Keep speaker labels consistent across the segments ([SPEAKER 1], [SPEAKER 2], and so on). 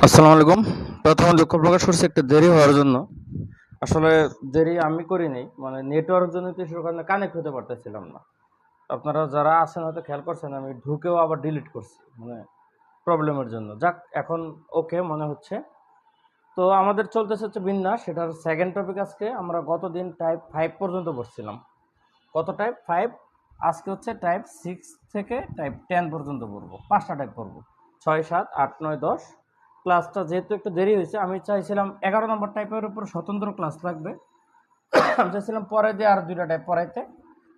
[SPEAKER 1] আসসালামু আলাইকুম। প্রথমে দুঃখ প্রকাশ করছি একটু দেরি হওয়ার জন্য। আসলে দেরি আমি করিনি, মানে নেটওয়ার্ক জনিত ইস্যুর কারণে কানেক্ট হতে পারতেছিলাম না। আপনারা যারা আছেন হয়তো খেয়াল করছেন, আমি ঢুকেও আবার ডিলিট করছি, মানে প্রবলেমের জন্য। যাক, এখন ওকে মনে হচ্ছে। তো আমাদের চলতেছে হচ্ছে বিন্যাস, সেটার সেকেন্ড টপিক। আজকে আমরা গতদিন টাইপ 5 পর্যন্ত পড়ছিলাম। কত টাইপ 5? আজকে হচ্ছে টাইপ 6 থেকে টাইপ 10 পর্যন্ত পড়বো। 5টা টাইপ পড়বো, 6, 7, 8, 9, 10। ক্লাসটা যেহেতু একটু দেরি হয়েছে, আমি চাইছিলাম 11 নম্বর টাইপের উপর স্বতন্ত্র ক্লাস লাগবে। আমি চাইছিলাম পরে দিয়ে আর 2টা টাইপ পড়াইতে,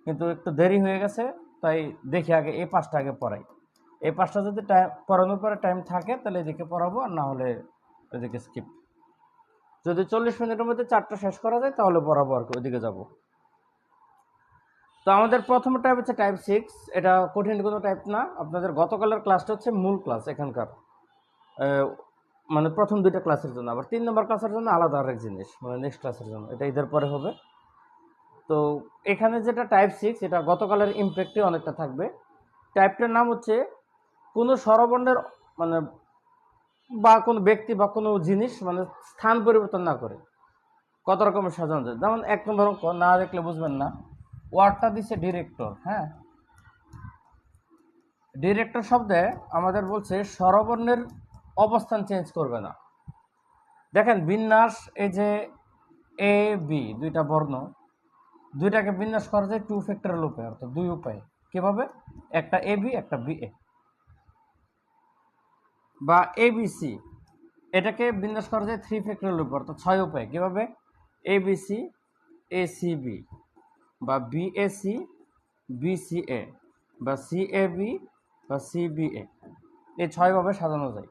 [SPEAKER 1] কিন্তু একটু দেরি হয়ে গেছে। তাই দেখি আগে এই 5টা আগে পড়াই। এই 5টা যদি টাইম পড়ানোর পরে টাইম থাকে তাহলে এদিকে পড়াবো, আর না হলে এদিকে স্কিপ। যদি 40 মিনিটের মধ্যে 4টা শেষ করা যায় তাহলে পড়াবো, আর কি ওইদিকে যাবো। তো আমাদের প্রথম টাইপ হচ্ছে টাইপ 6। এটা কঠিন কোনো টাইপ না। আপনাদের গতকালের ক্লাসটা হচ্ছে মূল ক্লাস এখানকার, মানে প্রথম 2টা ক্লাসের জন্য। আবার 3 নম্বর ক্লাসের জন্য আলাদা আরেক জিনিস, মানে নেক্সট ক্লাসের জন্য, এটা ঈদের পরে হবে। তো এখানে যেটা টাইপ 6, এটা গতকালের ইমপ্যাক্টে অনেকটা থাকবে। টাইপটার নাম হচ্ছে কোনো স্বরবর্ণের, মানে বা কোনো ব্যক্তি বা কোনো জিনিস, মানে স্থান পরিবর্তন না করে কত রকমের সাজানো যায়। যেমন 1 নম্বর অঙ্ক, না দেখলে বুঝবেন না। ওয়ার্ডটা দিচ্ছে ডিরেক্টর। হ্যাঁ, ডিরেক্টর শব্দে আমাদের বলছে স্বরবর্ণের অবস্থান চেঞ্জ করবে না। দেখেন বিন্যাস, এই যে এ বি দুইটা বর্ণ, দুইটাকে বিন্যাস করা যায় 2 ফ্যাক্টরিয়াল উপায়, অর্থাৎ 2 উপায়ে। কিভাবে? একটা এ বি, একটা বি এ, বা এ বি সি, এটাকে বিন্যাস করা যায় 3 ফ্যাক্টরিয়াল উপায়, অর্থাৎ 6 উপায়ে। কিভাবে? A B C, A C B, বা B A C, B C A, বা সি এ বি, বা সি বি এ। এই 6 ভাবে সাজানো যায়।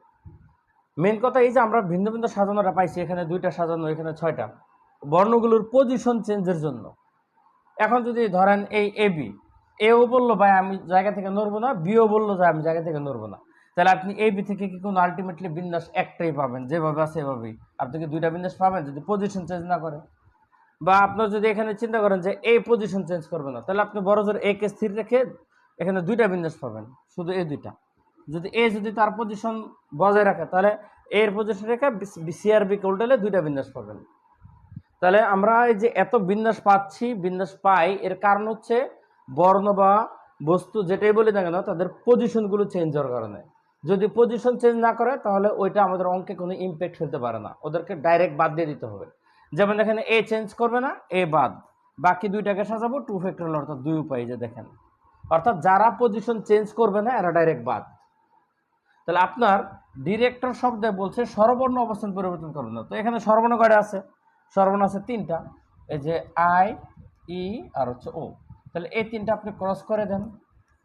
[SPEAKER 1] মেন কথা এই যে আমরা ভিন্ন ভিন্ন সাজানোটা পাইছি, এখানে 2টা সাজানো, এখানে 6টা, বর্ণগুলোর পজিশন চেঞ্জের জন্য। এখন যদি ধরেন এই এ বি, এও বললো ভাই আমি জায়গা থেকে নড়বো না, বিও বললো যে আমি জায়গা থেকে নড়বো না, তাহলে আপনি এ বি থেকে কি কোনো আলটিমেটলি বিন্যাস একটাই পাবেন, যেভাবে আছে এভাবেই। আপনি কি 2টা বিন্যাস পাবেন যদি পজিশন চেঞ্জ না করে? বা আপনার যদি এখানে চিন্তা করেন যে এই পজিশন চেঞ্জ করবে না, তাহলে আপনি বড় জোর এ কে স্থির রেখে এখানে 2টা বিন্যাস পাবেন, শুধু এই 2টা। যদি এ যদি তার পজিশন বজায় রাখে, তাহলে এর পজিশন রেখে সি আর বি কে উল্টালে 2টা বিন্যাস পাবেন। তাহলে আমরা এই যে এত বিন্যাস পাচ্ছি, বিন্যাস পাই, এর কারণ হচ্ছে বর্ণ বা বস্তু যেটাই বলি না কেন, তাদের পজিশনগুলো চেঞ্জ হওয়ার কারণে। যদি পজিশন চেঞ্জ না করে তাহলে ওইটা আমাদের অঙ্কে কোনো ইম্প্যাক্ট ফেলতে পারে না, ওদেরকে ডাইরেক্ট বাদ দিয়ে দিতে হবে। যেমন এখানে এ চেঞ্জ করবে না, এ বাদ, বাকি 2টাকে সাজাবো 2 ফ্যাক্টরিয়াল, অর্থাৎ 2 উপায়। যে দেখেন, অর্থাৎ যারা পজিশন চেঞ্জ করবে না এরা ডাইরেক্ট বাদ। তাহলে আপনার ডিরেক্টর শব্দে বলছে স্বরবর্ণ অবস্থান পরিবর্তন করবে না। তো এখানে স্বরবর্ণ কয়টা আছে? স্বরবর্ণ আছে 3টা, এই যে আই, ই, আর হচ্ছে ও। তাহলে এই 3টা আপনি ক্রস করে দেন।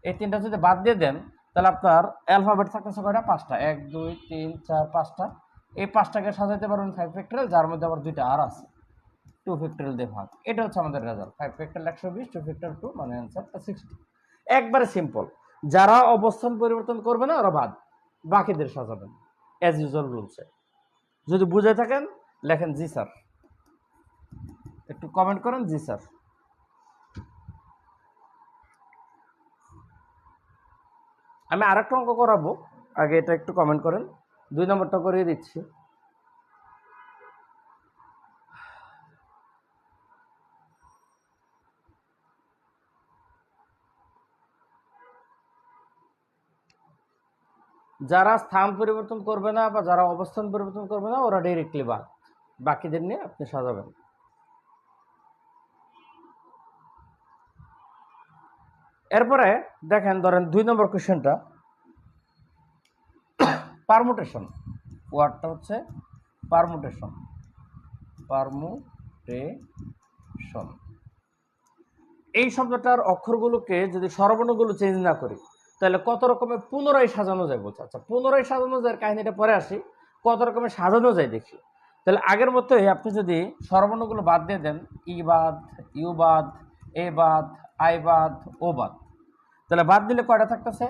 [SPEAKER 1] এই 3টা যদি বাদ দিয়ে দেন, তাহলে আপনার অ্যালফাবেট থাকতেছে কয়টা? 5টা। 1, 2, 3, 4, 5টা। এই 5টাকে সাজাতে পারবেন 5 ফ্যাক্টরিয়াল, যার মধ্যে আবার 2টা আর আছে, 2 ফ্যাক্টরিয়াল দিয়ে ভাগ। এটা হচ্ছে আমাদের রেজাল্ট। 5 ফ্যাক্টরিয়াল 120, 2 ফ্যাক্টরিয়াল 2, মানে অ্যান্সার 60। একবারে সিম্পল। যারা অবস্থান পরিবর্তন করবে না ওরা বাদ, বাকিদের সাজাবেন অ্যাজ ইউজুয়াল রুলসে। যদি বুঝে থাকেন লেখেন জি স্যার, একটু কমেন্ট করেন জি স্যার। আমি আরেকটা অঙ্ক করাবো, আগে এটা একটু কমেন্ট করেন। 2 নম্বরটা করিয়ে দিচ্ছি। যারা স্থান পরিবর্তন করবে না বা যারা অবস্থান পরিবর্তন করবে না ওরা ডাইরেক্টলি বাদ, বাকিদের নিয়ে আপনি সাজাবেন। এরপরে দেখেন, ধরেন 2 নম্বর কোশ্চেনটা, পারমুটেশন। ওয়ার্ডটা হচ্ছে পারমুটেশন, পারমুটেশন। এই শব্দটার অক্ষরগুলোকে যদি স্বরবর্ণগুলো চেঞ্জ না করি, তাহলে কত রকমের পুনরায় সাজানো যায় বলছে। আচ্ছা, পুনরায় সাজানো যায় কাহিনীটা পরে আসি, কত রকমের সাজানো যায় দেখি। তাহলে আগের মতোই আপনি যদি স্বরবর্ণগুলো বাদ দিয়ে দেন, ই বাদ, ইউ বাদ, এ বাদ, আই বাদ, ও বাদ, তাহলে বাদ দিলে কয়টা থাকতেছে?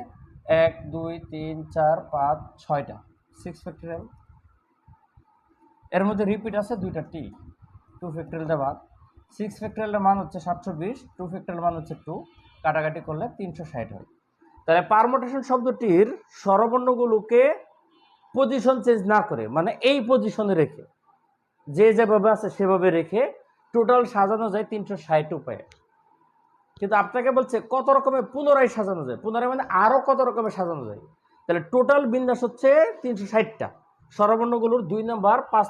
[SPEAKER 1] 1, 2, 3, 4, 5, 6টা, 6 ফ্যাক্টরিয়াল। এর মধ্যে রিপিট আছে 2টা টি, 2 ফ্যাক্টরিয়াল দিয়ে বাদ। 6 ফ্যাক্টরিয়ালের মান হচ্ছে 720, 2 ফ্যাক্টরিয়াল মান হচ্ছে 2, কাটাকাটি করলে 360 হয়। তাহলে পারমুটেশন শব্দটির স্বরবর্ণগুলোকে পজিশন চেঞ্জ না করে, মানে এই পজিশনে রেখে, যে যেভাবে আছে সেভাবে রেখে টোটাল সাজানো যায় 360 উপায়ে। কিন্তু আপনাকে বলছে কত রকমের পুনরায় সাজানো যায়, পুনরায় মানে আরো কত রকমের সাজানো যায়। তাহলে টোটাল বিন্যাস হচ্ছে 360টা। স্বরবর্ণগুলোর 2 নম্বর 5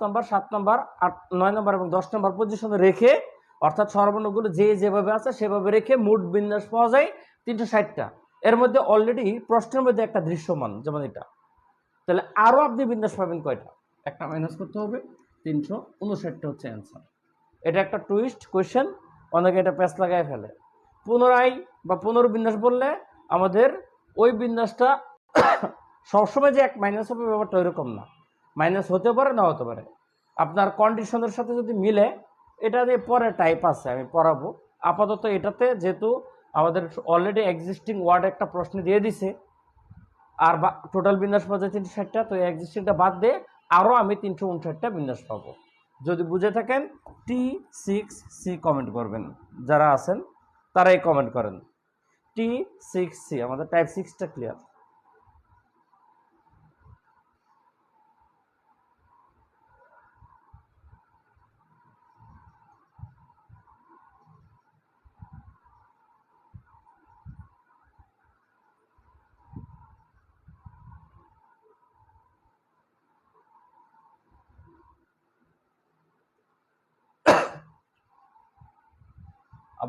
[SPEAKER 1] নম্বর 7 নম্বর 8 9 নম্বর এবং 10 নম্বর পজিশনে রেখে, অর্থাৎ স্বরবর্ণগুলো যে যেভাবে আছে সেভাবে রেখে মোট বিন্যাস পাওয়া যায় 360টা। এর মধ্যে অলরেডি প্রশ্নের মধ্যে একটা দৃশ্যমান, যেমন এটা। তাহলে আরো আপনি বিন্যাস পাবেন কয়টা? একটা মাইনাস করতে হবে, 359টা হচ্ছে অ্যান্সার। এটা একটা টুইস্ট কোয়েশ্চেন, অনেকে এটা প্যাচ লাগায় ফেলে। পুনরায় বা পুনর্বিন্যাস বললে আমাদের ওই বিন্যাসটা সবসময় যে এক মাইনাস হবে ব্যাপারটা ওইরকম না, মাইনাস হতে পারে না হতে পারে, আপনার কন্ডিশনের সাথে যদি মিলে। এটা দিয়ে পরে টাইপ আছে, আমি পড়াবো। আপাতত এটাতে যেহেতু আমাদের অলরেডি এক্সিস্টিং ওয়ার্ড একটা প্রশ্ন দিয়ে দিছে, আর টোটাল বিন্যাস পাওয়া যায় 360টা, তো এই এক্সিস্টিংটা বাদ দিয়ে আরও আমি 359টা বিন্যাস পাবো। যদি বুঝে থাকেন T6C কমেন্ট করবেন, যারা আছেন তারাই কমেন্ট করেন। T6C, আমাদের টাইপ 6টা ক্লিয়ার।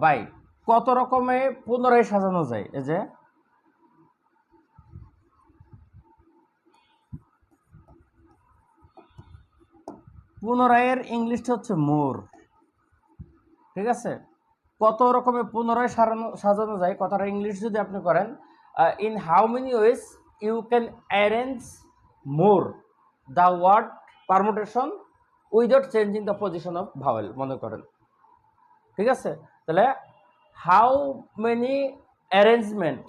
[SPEAKER 1] ভাই কত রকমে পুনরায় সাজানো যায়? এই যে পুনরায়ের ইংলিশটা হচ্ছে মোর, ঠিক আছে? কত রকমে পুনরায় সাজানো যায় কথাটা ইংলিশ যদি আপনি করেন, in how many ways you can arrange more the word permutation without changing the position of vowel, মনে করেন, ঠিক আছে? তাহলে how many arrangement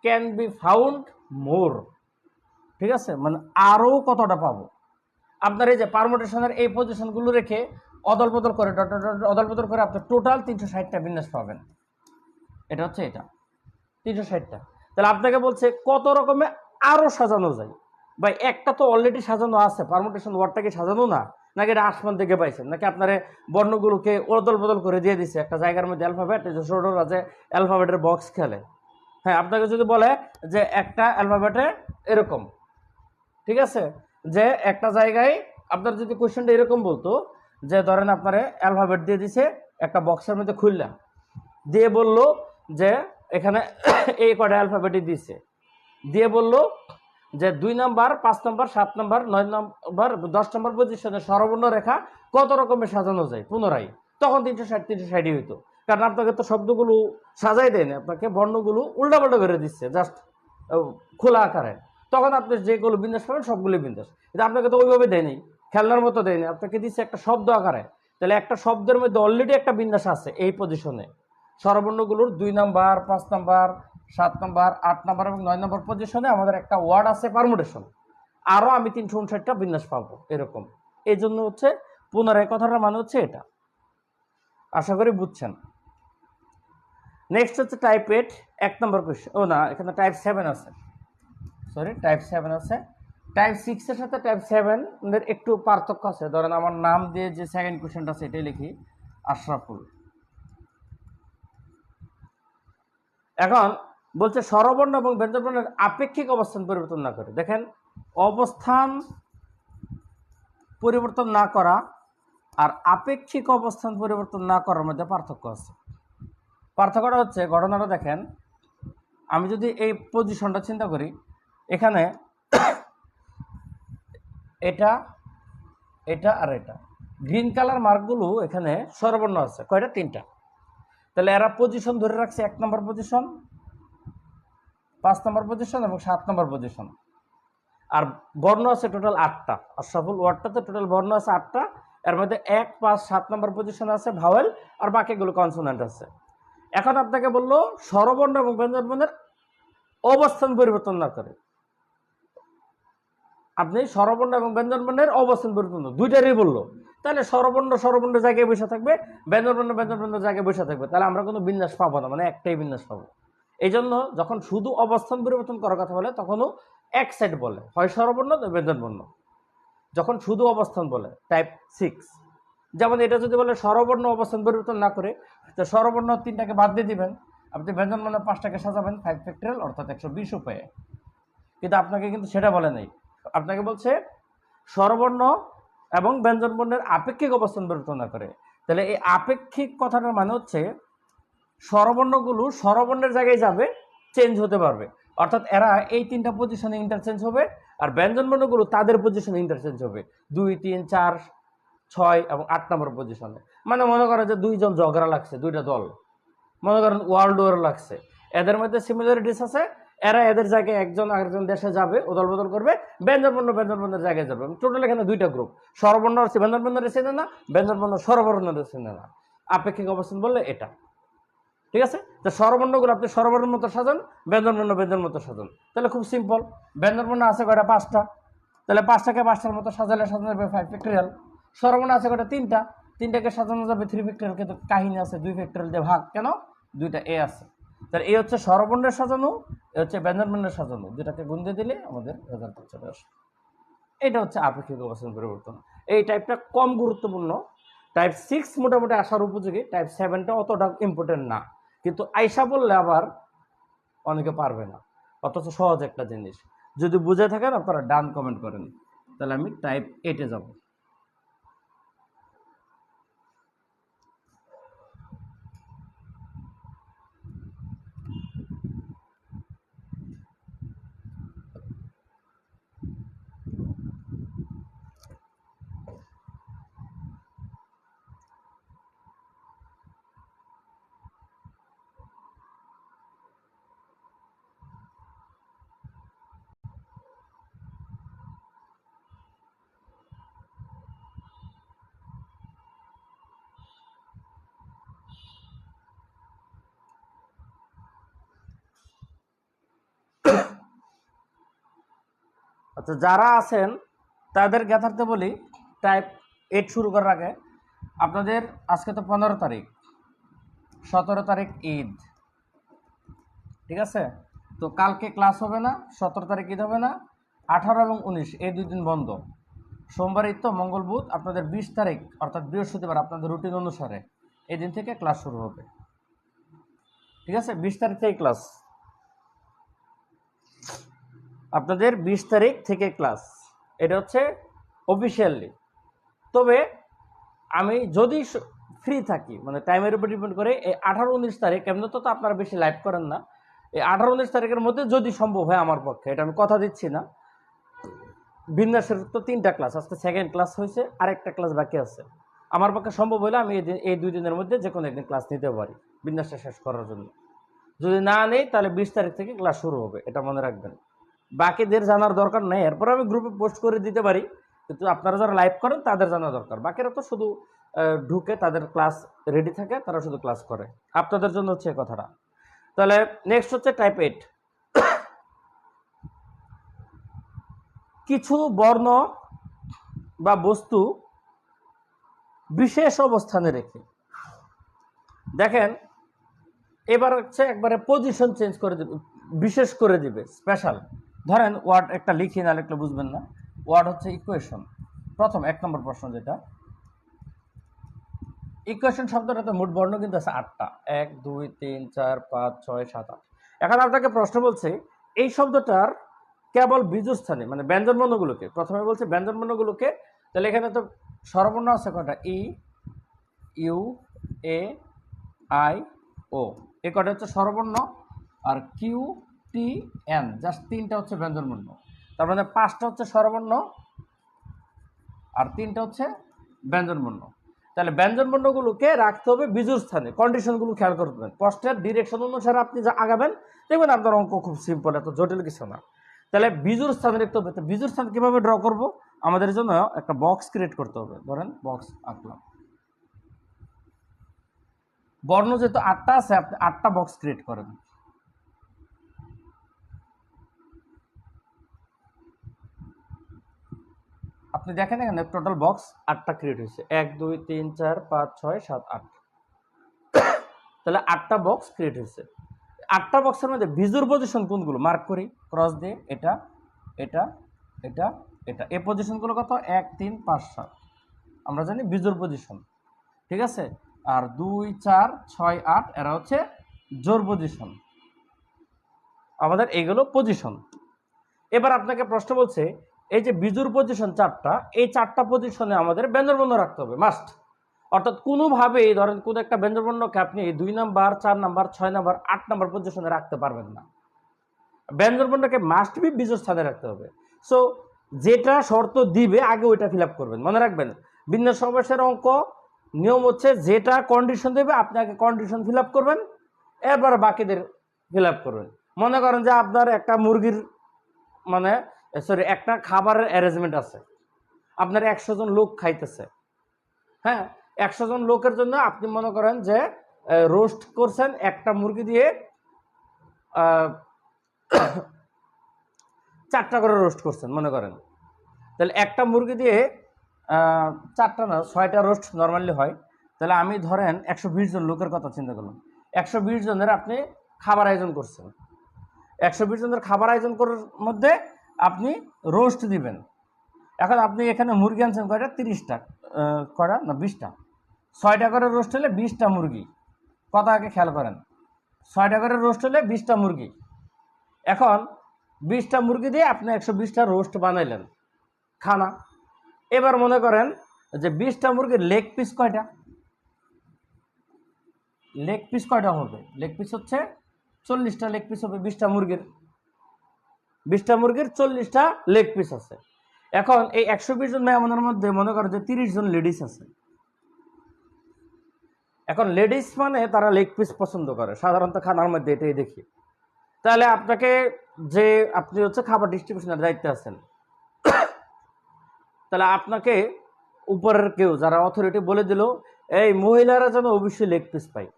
[SPEAKER 1] can be found more, ঠিক আছে? মানে আরও কতটা পাবো। আপনার এই যে পারমুটেশনের এই পজিশনগুলো রেখে অদল বদল করে অদল বদল করে আপনি টোটাল 360টা বিন্যাস পাবেন। এটা হচ্ছে এটা 360টা। তাহলে আপনাকে বলছে কত রকমে আরও সাজানো যায়। ভাই একটা তো অলরেডি সাজানো আছে, পারমুটেশন ওয়ার্ডটাকে সাজানো না, নাকি এটা আসমান থেকে পাইছেন, নাকি আপনার বর্ণগুলোকে অদল বদল করে দিয়ে দিচ্ছে একটা জায়গার মধ্যে অ্যালফাবেট, যে ছোটরা যে অ্যালফাবেটের বক্স খেলে, হ্যাঁ, আপনাকে যদি বলে যে একটা অ্যালফাবেটে এরকম, ঠিক আছে, যে একটা জায়গায় আপনার যদি কোয়েশ্চেনটা এরকম বলতো যে ধরেন আপনার অ্যালফাবেট দিয়ে দিছে একটা বক্সের মধ্যে খুললাম, দিয়ে বলল যে এখানে এই কটা অ্যালফাবেটই দিছে, দিয়ে বলল যে 2 নম্বর 5 নম্বর 7 নম্বর 9 নম্বর 10 নম্বর পজিশনে স্বরবর্ণ রেখা কত রকমের সাজানো যায় পুনরায়, তখন 360 হইতো। কারণ আপনাকে তো শব্দগুলো সাজাই দেয় না, আপনাকে বর্ণগুলো উল্টাপাল্টা করে দিচ্ছে জাস্ট খোলা আকারে, তখন আপনি যেগুলো বিন্যাস পাবেন সবগুলো বিন্যাস। কিন্তু আপনাকে তো ওইভাবে দেয়নি, খেলনার মতো দেয়নি, আপনাকে দিচ্ছে একটা শব্দ আকারে। তাহলে একটা শব্দের মধ্যে অলরেডি একটা বিন্যাস আছে এই পজিশনে, স্বরবর্ণগুলোর 2 নম্বর 5 নম্বর 7 নম্বর 8 নম্বর এবং 9 নম্বর পজিশনে আমাদের একটা ওয়ার্ড আছে পারমুটেশন, আরও আমি 359টা বিন্যাস পাবো এরকম। এই জন্য হচ্ছে পুনরায় কথাটার মানে হচ্ছে এটা। আশা করি বুঝছেন। নেক্সট হচ্ছে টাইপ 8 1 নম্বর কোয়েশ্চেন, ও না, এখানে টাইপ 7 আছে, সরি টাইপ 7 আছে। টাইপ 6 এর সাথে টাইপ 7 এর একটু পার্থক্য আছে। ধরেন আমার নাম দিয়ে যে সেকেন্ড কোয়েশ্চেনটা আছে এটাই লিখি, আশরাফুল। এখন বলছে স্বরবর্ণ এবং ব্যঞ্জনবর্ণের আপেক্ষিক অবস্থান পরিবর্তন না করে। দেখেন, অবস্থান পরিবর্তন না করা আর আপেক্ষিক অবস্থান পরিবর্তন না করার মধ্যে পার্থক্য আছে। পার্থক্যটা হচ্ছে, ঘটনাটা দেখেন, আমি যদি এই পজিশনটা চিন্তা করি, এখানে এটা এটা আর এটা গ্রিন কালার মার্কগুলো এখানে স্বরবর্ণ আছে কয়টা? 3টা। তাহলে এরা পজিশন ধরে রাখছে 1 নম্বর পজিশন, 5 নম্বর পজিশন এবং 7 নম্বর পজিশন। আর বর্ণ আছে টোটাল 8টা। আশরাফুল ওয়ার্ডটাতে টোটাল বর্ণ আছে 8টা, এর মধ্যে 1, 5, 7 নম্বর পজিশন আছে ভাওয়েল, আর বাকিগুলো কনসোনেন্ট আছে। এখন আপনাকে বললো স্বরবর্ণ এবং ব্যঞ্জনবর্ণের অবস্থান পরিবর্তন না করে। আপনি স্বরবর্ণ এবং ব্যঞ্জনবর্ণের অবস্থান পরিবর্তন দুইটারই বললো, তাহলে স্বরবর্ণের জায়গায় বসে থাকবে, ব্যঞ্জনবর্ণের জায়গায় বসে থাকবে, তাহলে আমরা কোনো বিন্যাস পাবো না, মানে একটাই বিন্যাস পাবো। এই জন্য যখন শুধু অবস্থান পরিবর্তন করার কথা বলে তখনও এক সাইড বলে, হয় স্বরবর্ণ না ব্যঞ্জনবর্ণ। যখন শুধু অবস্থান বলে টাইপ 6, যেমন এটা যদি বলে স্বরবর্ণ অবস্থান পরিবর্তন না করে, তো স্বরবর্ণ 3টাকে বাদ দিয়ে দিবেন, আপনি ব্যঞ্জনবর্ণ 5টাকে সাজাবেন 5 ফ্যাক্টরিয়াল অর্থাৎ 120 উপায়ে। কিন্তু আপনাকে কিন্তু সেটা বলে নাই, আপনাকে বলছে স্বরবর্ণ এবং ব্যঞ্জনবর্ণের আপেক্ষিক অবস্থান পরিবর্তন না করে। তাহলে এই আপেক্ষিক কথাটার মানে হচ্ছে স্বরবর্ণগুলো স্বরবর্ণের জায়গায় যাবে, চেঞ্জ হতে পারবে, অর্থাৎ এরা এই 3টা পজিশনে ইন্টারচেঞ্জ হবে, আর ব্যঞ্জনবর্ণগুলো তাদের পজিশনে ইন্টারচেঞ্জ হবে 2, 3, 4, 6 এবং 8 নম্বর পজিশনে। মানে মনে করেন যে 2জন ঝগড়া লাগছে, 2টা দল, মনে করেন ওয়ার্ল্ড ওয়ার লাগছে, এদের মধ্যে সিমিলারিটিস আছে, এরা এদের জায়গায় একজন আরেকজন দেশে যাবে, ওদল বদল করবে, ব্যঞ্জনবর্ণের জায়গায় যাবে। টোটাল এখানে 2টা গ্রুপ, স্বরবর্ণ ব্যঞ্জনবর্ণের চেনে না, ব্যঞ্জনবর্ণ স্বরবর্ণের চেনে না। আপেক্ষিক অবস্থান বললে এটা, ঠিক আছে? তো স্বরবর্ণগুলো আপনি স্বরবর্ণের মতো সাজান, ব্যঞ্জনবর্ণ মতো সাজান, তাহলে খুব সিম্পল। ব্যঞ্জনবর্ণ আছে কয়টা? 5টা, তাহলে 5টাকে 5টার মতো সাজানো যাবে 5 ফ্যাক্টরিয়াল। স্বরবর্ণ আছে কয়টা? 3টাকে সাজানো যাবে 3 ফ্যাক্টরিয়াল, কিন্তু কাহিনী আছে 2 ফ্যাক্টরিয়াল দিয়ে ভাগ, কেন? 2টা এ আছে। তাহলে এই হচ্ছে স্বরবর্ণের সাজানো, এ হচ্ছে ব্যঞ্জনবর্ণের সাজানো, 2টাকে গুণ দিয়ে দিলে আমাদের রেজাল্ট চলে আসে। এটা হচ্ছে আপেক্ষিক অবস্থান পরিবর্তন। এই টাইপটা কম গুরুত্বপূর্ণ, টাইপ 6 মোটামুটি আসার উপযোগী, টাইপ 7টা অতটা ইম্পর্টেন্ট না, কিন্তু আইসা বললে আবার অনেকে পারবে না, অথচ সহজ একটা জিনিস। যদি বুঝে থাকেন আপনারা ডান কমেন্ট করেন, তাহলে আমি টাইপ 8-এ যাব। আচ্ছা, যারা আছেন তাদের জ্ঞাতার্থে বলি, টাইপ 8 শুরু করার আগে আপনাদের আজকে তো 15 তারিখ, 17 তারিখ ঈদ, ঠিক আছে? তো কালকে ক্লাস হবে না, 17 তারিখ ঈদ হবে না, 18 এবং 19 এই 2 দিন বন্ধ। সোমবার ঈদ তো, মঙ্গল বুধ, আপনাদের 20 তারিখ অর্থাৎ বৃহস্পতিবার আপনাদের রুটিন অনুসারে এই দিন থেকে ক্লাস শুরু হবে, ঠিক আছে? 20 তারিখ থেকে ক্লাস, আপনাদের 20 তারিখ থেকে ক্লাস, এটা হচ্ছে অফিসিয়ালি। তবে আমি যদি ফ্রি থাকি, মানে টাইমের উপর ডিপেন্ড করে, এই 18-19 তারিখ, এমনি তো আপনারা বেশি লাইভ করেন না, এই 18-19 তারিখের মধ্যে যদি সম্ভব হয় আমার পক্ষে, এটা আমি কথা দিচ্ছি না। বিন্যাসের তো 3টা ক্লাস, আজকে সেকেন্ড ক্লাস হয়েছে, আরেকটা ক্লাস বাকি আছে। আমার পক্ষে সম্ভব হলে আমি এই 2 দিনের মধ্যে যে কোনো একদিন ক্লাস নিতে পারি বিন্যাসটা শেষ করার জন্য। যদি না নেই তাহলে 20 তারিখ থেকে ক্লাস শুরু হবে, এটা মনে রাখবেন। বাকিদের জানার দরকার নেই, এরপর আমি গ্রুপে পোস্ট করে দিতে পারি, কিন্তু আপনারা যারা লাইভ করেন তাদের জানা দরকার। বাকিরা তো শুধু ঢুকে তাদের ক্লাস রেডি থাকে, তারা শুধু ক্লাস করে, আপনাদের জন্য হচ্ছে কথাটা। তাহলে নেক্সট হচ্ছে টাইপ 8। কিছু বর্ণ বা বস্তু বিশেষ অবস্থানে রেখে, দেখেন এবার হচ্ছে একবারে পজিশন চেঞ্জ করে দিবে, বিশেষ করে দিবে, স্পেশাল। ধরেন ওয়ার্ড একটা লিখি, না লিখলে বুঝবেন না। ওয়ার্ড হচ্ছে ইকুয়েশন, প্রথম 1 নম্বর প্রশ্ন যেটা, ইকুয়েশন শব্দটাতে মোট বর্ণ কিন্তু আছে 8টা, 1, 2, 3, 4, 5, 6, 7, 8। এখন আপনাকে প্রশ্ন বলছে এই শব্দটার কেবল বীজস্থানে, মানে ব্যঞ্জনবর্ণগুলোকে, প্রথমে বলছে ব্যঞ্জনবর্ণগুলোকে, তাহলে এখানে তো স্বরবর্ণ আছে কয়টা? ই, ইউ, এ, আই, ও, এ কটা হচ্ছে স্বরবর্ণ, আর কিউ, টি, এন, জাস্ট 3টা হচ্ছে ব্যঞ্জনবর্ণ। তার মানে 5টা হচ্ছে স্বরবর্ণ আর 3টা হচ্ছে ব্যঞ্জনবর্ণ। তাহলে ব্যঞ্জনবর্ণগুলোকে রাখতে হবে বিজুর স্থানে, কন্ডিশনগুলো খেয়াল করবেন, প্রশ্নের ডিরেকশন অনুসারে আপনি যা আগাবেন, দেখবেন আপনার অঙ্ক খুব সিম্পল, এত জটিল কিছু না। তাহলে বিজুর স্থানে রাখতে হবে। তো বিজুর স্থান কীভাবে ড্র করব? আমাদের জন্য একটা বক্স ক্রিয়েট করতে হবে। ধরেন বক্স আঁকলাম, বর্ণ যেহেতু 8টা আছে, আপনি 8টা বক্স ক্রিয়েট করেন। আপনি দেখেন এখানে টোটাল বক্স 8টা ক্রিয়েট হয়েছে, 1, 2, 3, 4, 5, 6, 7, 8, তাহলে 8টা বক্স ক্রিয়েট হয়েছে। 8টা বক্সের মধ্যে বিজোড় পজিশন কোনগুলো মার্ক করি ক্রস দিয়ে, এটা এটা এটা এটা, এই পজিশনগুলো কত 1 3 5 7 আমরা জানি বিজোড় পজিশন, ঠিক আছে। আর 2 4 6 8 এরা হচ্ছে জোড় পজিশন, আমাদের এইগুলো পজিশন। এবার আপনাকে প্রশ্ন বলছে এই যে বিজোড় পজিশন 4টা, এই 4টা পজিশনে আমাদের ব্যঞ্জনবর্ণ রাখতে হবে মাস্ট। অর্থাৎ কোনোভাবেই ধরেন কোনো একটা ব্যঞ্জনবর্ণকে আপনি 2 নাম্বার 4 নাম্বার 6 নাম্বার 8 নাম্বার পজিশনে রাখতে পারবেন না, ব্যঞ্জনবর্ণকে মাস্ট বি বিজোড় স্থানে রাখতে হবে। সো যেটা শর্ত দিবে আগে ওইটা ফিল আপ করবেন, মনে রাখবেন বিন্যাস সমাবেশের অঙ্ক নিয়ম হচ্ছে যেটা কন্ডিশন দেবে আপনি আগে কন্ডিশন ফিল আপ করবেন, এরপর বাকিদের ফিল আপ করবেন। মনে করেন যে আপনার একটা মুরগির মানে সরি একটা খাবারের অ্যারেঞ্জমেন্ট আছে, আপনার 100 জন লোক খাইতেছে, হ্যাঁ 100 জন লোকের জন্য আপনি মনে করেন যে রোস্ট করছেন একটা মুরগি দিয়ে 4টা করে রোস্ট করছেন মনে করেন, তাহলে একটা মুরগি দিয়ে 4টা না 6টা রোস্ট নর্মালি হয়। তাহলে আমি ধরেন 120 জন লোকের কথা চিন্তা করলাম, 120 জনের আপনি খাবার আয়োজন করছেন, 120 জনের খাবার আয়োজন করার মধ্যে আপনি রোস্ট দিবেন। এখন আপনি এখানে মুরগি আনছেন কয়টা 30টা, কয়টা না 20টা, 6টা করে রোস্ট হলে 20টা মুরগি, কথা আগে খেয়াল করেন, 6টা করে রোস্ট হলে 20টা মুরগি। এখন 20টা মুরগি দিয়ে আপনি 120টা রোস্ট বানাইলেন খানা। এবার মনে করেন যে 20টা মুরগির লেগ পিস কয়টা, লেগ পিস কয়টা হবে, লেগ পিস হচ্ছে 40টা লেগ পিস হবে 20টা মুরগির, 20টা মুরগির 40টা লেগ পিস আছে। এখন এই 120 জন মেহমানের মধ্যে মনে করেন যে 30 জন লেডিস আছে। এখন লেডিস মানে তারা লেগ পিস পছন্দ করে সাধারণত খানার মধ্যে, এটাই দেখি। তাহলে আপনাকে যে আপনি হচ্ছে খাবার ডিস্ট্রিবিউশনের দায়িত্বে আছেন, তাহলে আপনাকে উপরের কেউ যারা অথরিটি বলে দিল এই মহিলারা যেন অবশ্যই লেগ পিস পায়।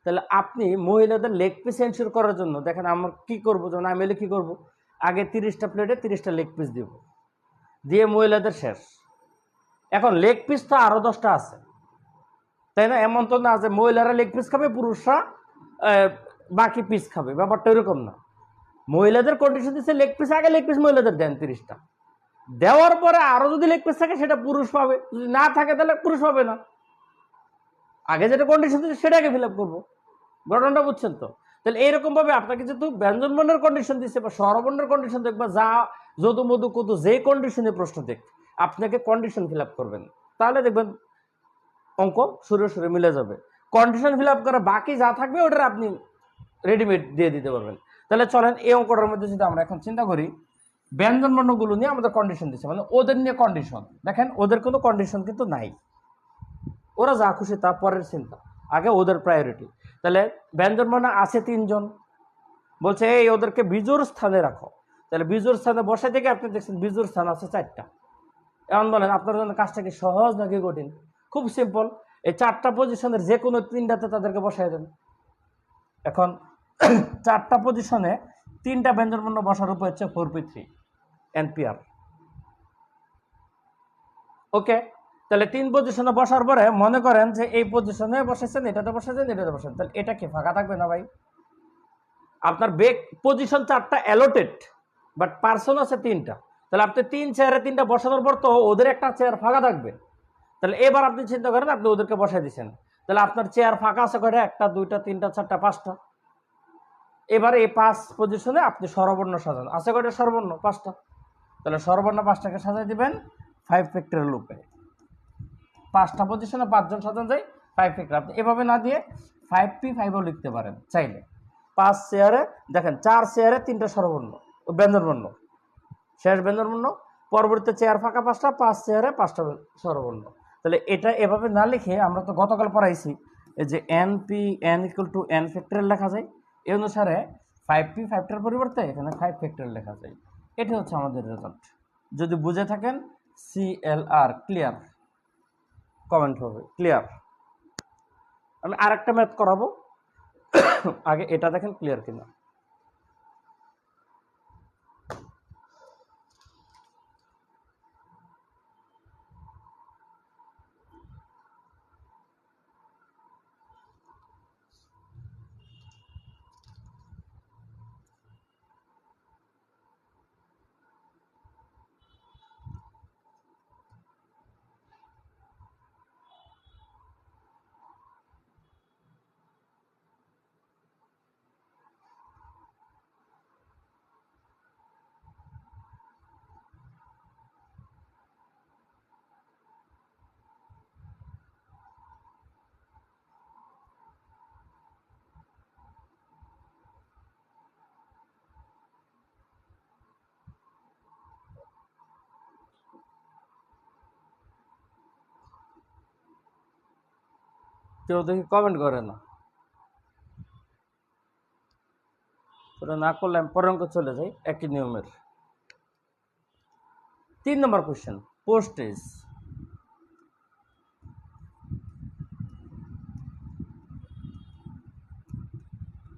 [SPEAKER 1] তাহলে আপনি মহিলাদের লেগ পিস এনশিওর করার জন্য দেখেন আমরা কি করবো, যেমন আমি এলে কি করবো, আগে 30টা প্লেটে 30টা লেগ পিস দিব, দিয়ে মহিলাদের শেষ। এখন লেগ পিস তো আরও 10টা আছে, তাই না? এমন তো না যে মহিলারা লেগ পিস খাবে পুরুষরা বাকি পিস খাবে, ব্যাপারটা এরকম না। মহিলাদের কন্ডিশন দিচ্ছে লেগ পিস, আগে লেগ পিস মহিলাদের দেন 30টা, দেওয়ার পরে আরো যদি লেগ পিস থাকে সেটা পুরুষ পাবে, যদি না থাকে তাহলে পুরুষ পাবে না। আগে যেটা কন্ডিশন দিচ্ছে সেটাকে ফিল আপ করবো, ঘটনাটা বুঝছেন তো? তাহলে এইরকম ভাবে আপনাকে যেহেতু ব্যঞ্জন বর্ণের কন্ডিশন দিচ্ছে বা স্বরবর্ণের কন্ডিশন দেখবা, যা যদু মধু কুতু যে কন্ডিশনে প্রশ্ন দেখ আপনাকে কন্ডিশন ফিল আপ করবেন, তাহলে দেখবেন অঙ্ক সুরে সুরে মিলে যাবে। কন্ডিশন ফিল আপ করে বাকি যা থাকবে ওটা আপনি রেডিমেড দিয়ে দিতে পারবেন। তাহলে চলেন এই অঙ্কটার মধ্যে যদি আমরা এখন চিন্তা করি, ব্যঞ্জন বর্ণগুলো নিয়ে আমাদের কন্ডিশন দিচ্ছে, মানে ওদের নিয়ে কন্ডিশন। দেখেন ওদের কোনো কন্ডিশন কিন্তু নাই, ওরা যা খুশি তা পরের চিন্তা, আগে ওদের প্রায়োরিটি। তাহলে ব্যঞ্জন বর্ণ আছে 3 জন, বলছে এই ওদেরকে বিজোড় স্থানে রাখো। তাহলে বিজোড় স্থানে বসে থেকে আপনি দেখছেন বিজোড় স্থান আছে 4টা। এখন বলেন আপনার জন্য কাজটা কি সহজ নাকি কঠিন? খুব সিম্পল, এই 4টা পজিশনের যে কোনো 3টাতে তাদেরকে বসাই দেন। এখন 4টা পজিশনে 3টা ব্যঞ্জন বর্ণ বসার উপায় হচ্ছে 4p3 NPR। ওকে, তাহলে 3 পজিশনে বসার পরে মনে করেন যে এই পজিশনে বসেছেন, এটাতে বসেছেন, এটাতে বসেছেন, তাহলে এটা কি ফাঁকা থাকবে না ভাই? আপনার বেক পজিশন 4টা অ্যালোটেড, বাট পার্সন আছে 3টা, তাহলে আপনি 3 চেয়ারে 3টা বসানোর পর তো ওদের একটা চেয়ার ফাঁকা থাকবে। তাহলে এবার আপনি চিন্তা করেন আপনি ওদেরকে বসাই দিচ্ছেন, তাহলে আপনার চেয়ার ফাঁকা আছে কয়টা, 1টা 2টা 3টা 4টা 5টা। এবারে এই 5 পজিশনে আপনি স্বরবর্ণ সাজান, আছে কয়টা স্বরবর্ণ? 5টা। তাহলে স্বরবর্ণ 5টাকে সাজাই দিবেন 5 ফ্যাক্টরিয়াল রূপে। 5টা পজিশনে 5 জন সাজান যায় 5 ফ্যাক্টর। আপনি এভাবে না দিয়ে 5p5ও লিখতে পারেন চাইলে। 5 চেয়ারে দেখেন 4 চেয়ারে 3টা স্বরবর্ণ ব্যঞ্জন বর্ণ, শেষ ব্যঞ্জন বর্ণ, পরবর্তী চেয়ার ফাঁকা 5টা, 5 চেয়ারে 5টা স্বরবর্ণ। তাহলে এটা এভাবে না লিখে আমরা তো গতকাল পড়াইছি এই যে n = n ফ্যাক্টরিয়াল লেখা যায়, এই অনুসারে 5p5টার পরিবর্তে এখানে 5 ফ্যাক্টরিয়াল লেখা যায়। এটা হচ্ছে আমাদের রেজাল্ট। যদি বুঝে থাকেন CLR ক্লিয়ার কমেন্ট হবে ক্লিয়ার। আমি আরেকটা ম্যাথ করাবো, আগে এটা দেখেন ক্লিয়ার কিনা। কেউ দেখি কমেন্ট করে না, ওটা না করলে আমি পরের অঙ্ক চলে যাই একই নিয়মের। 3 নম্বর কোশ্চেন, পোস্টেজ।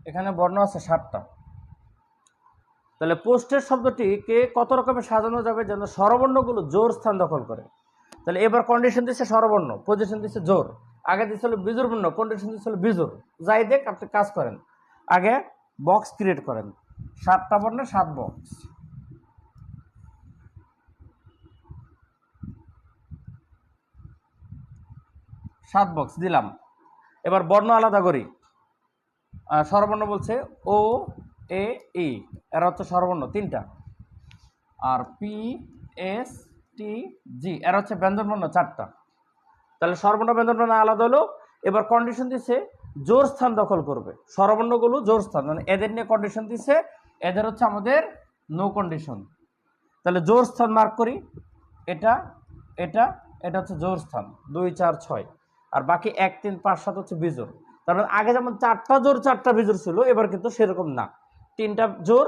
[SPEAKER 1] এখানে বর্ণ আছে 7টা। তাহলে পোস্টের শব্দটিকে কত রকমের সাজানো যাবে যেন স্বরবর্ণগুলো জোর স্থান দখল করে। তাহলে এবার কন্ডিশন দিচ্ছে স্বরবর্ণ, পজিশন দিচ্ছে জোর। আগে দিচ্ছিল বিজোড় বর্ণ, কন্ডিশন দিচ্ছিল বিজোড়। যাই দেখ আপনি কাজ করেন, আগে বক্স ক্রিয়েট করেন, 7টা বর্ণে 7 বক্স। সাত বক্স দিলাম। এবার বর্ণ আলাদা করি। স্বরবর্ণ বলছে ও এ ই, এরা হচ্ছে স্বরবর্ণ 3টা। আর পি এস টি জি, এরা হচ্ছে ব্যঞ্জনবর্ণ 4টা। তাহলে স্বরবর্ণ ব্যঞ্জনবর্ণ আলাদা হলো। এবার কন্ডিশন দিচ্ছে জোর স্থান দখল করবে, স্বরবর্ণগুলো জোর স্থান, মানে এদের নিয়ে কন্ডিশন দিচ্ছে, এদের হচ্ছে আমাদের নো কন্ডিশন। তাহলে জোর স্থান মার্ক করি, এটা এটা এটা হচ্ছে জোর স্থান 2 4 6, আর বাকি 1 3 5 7 হচ্ছে বিজোড়। তার মানে আগে যেমন 4টা জোর 4টা বিজোড় ছিল, এবার কিন্তু সেরকম না, 3টা জোর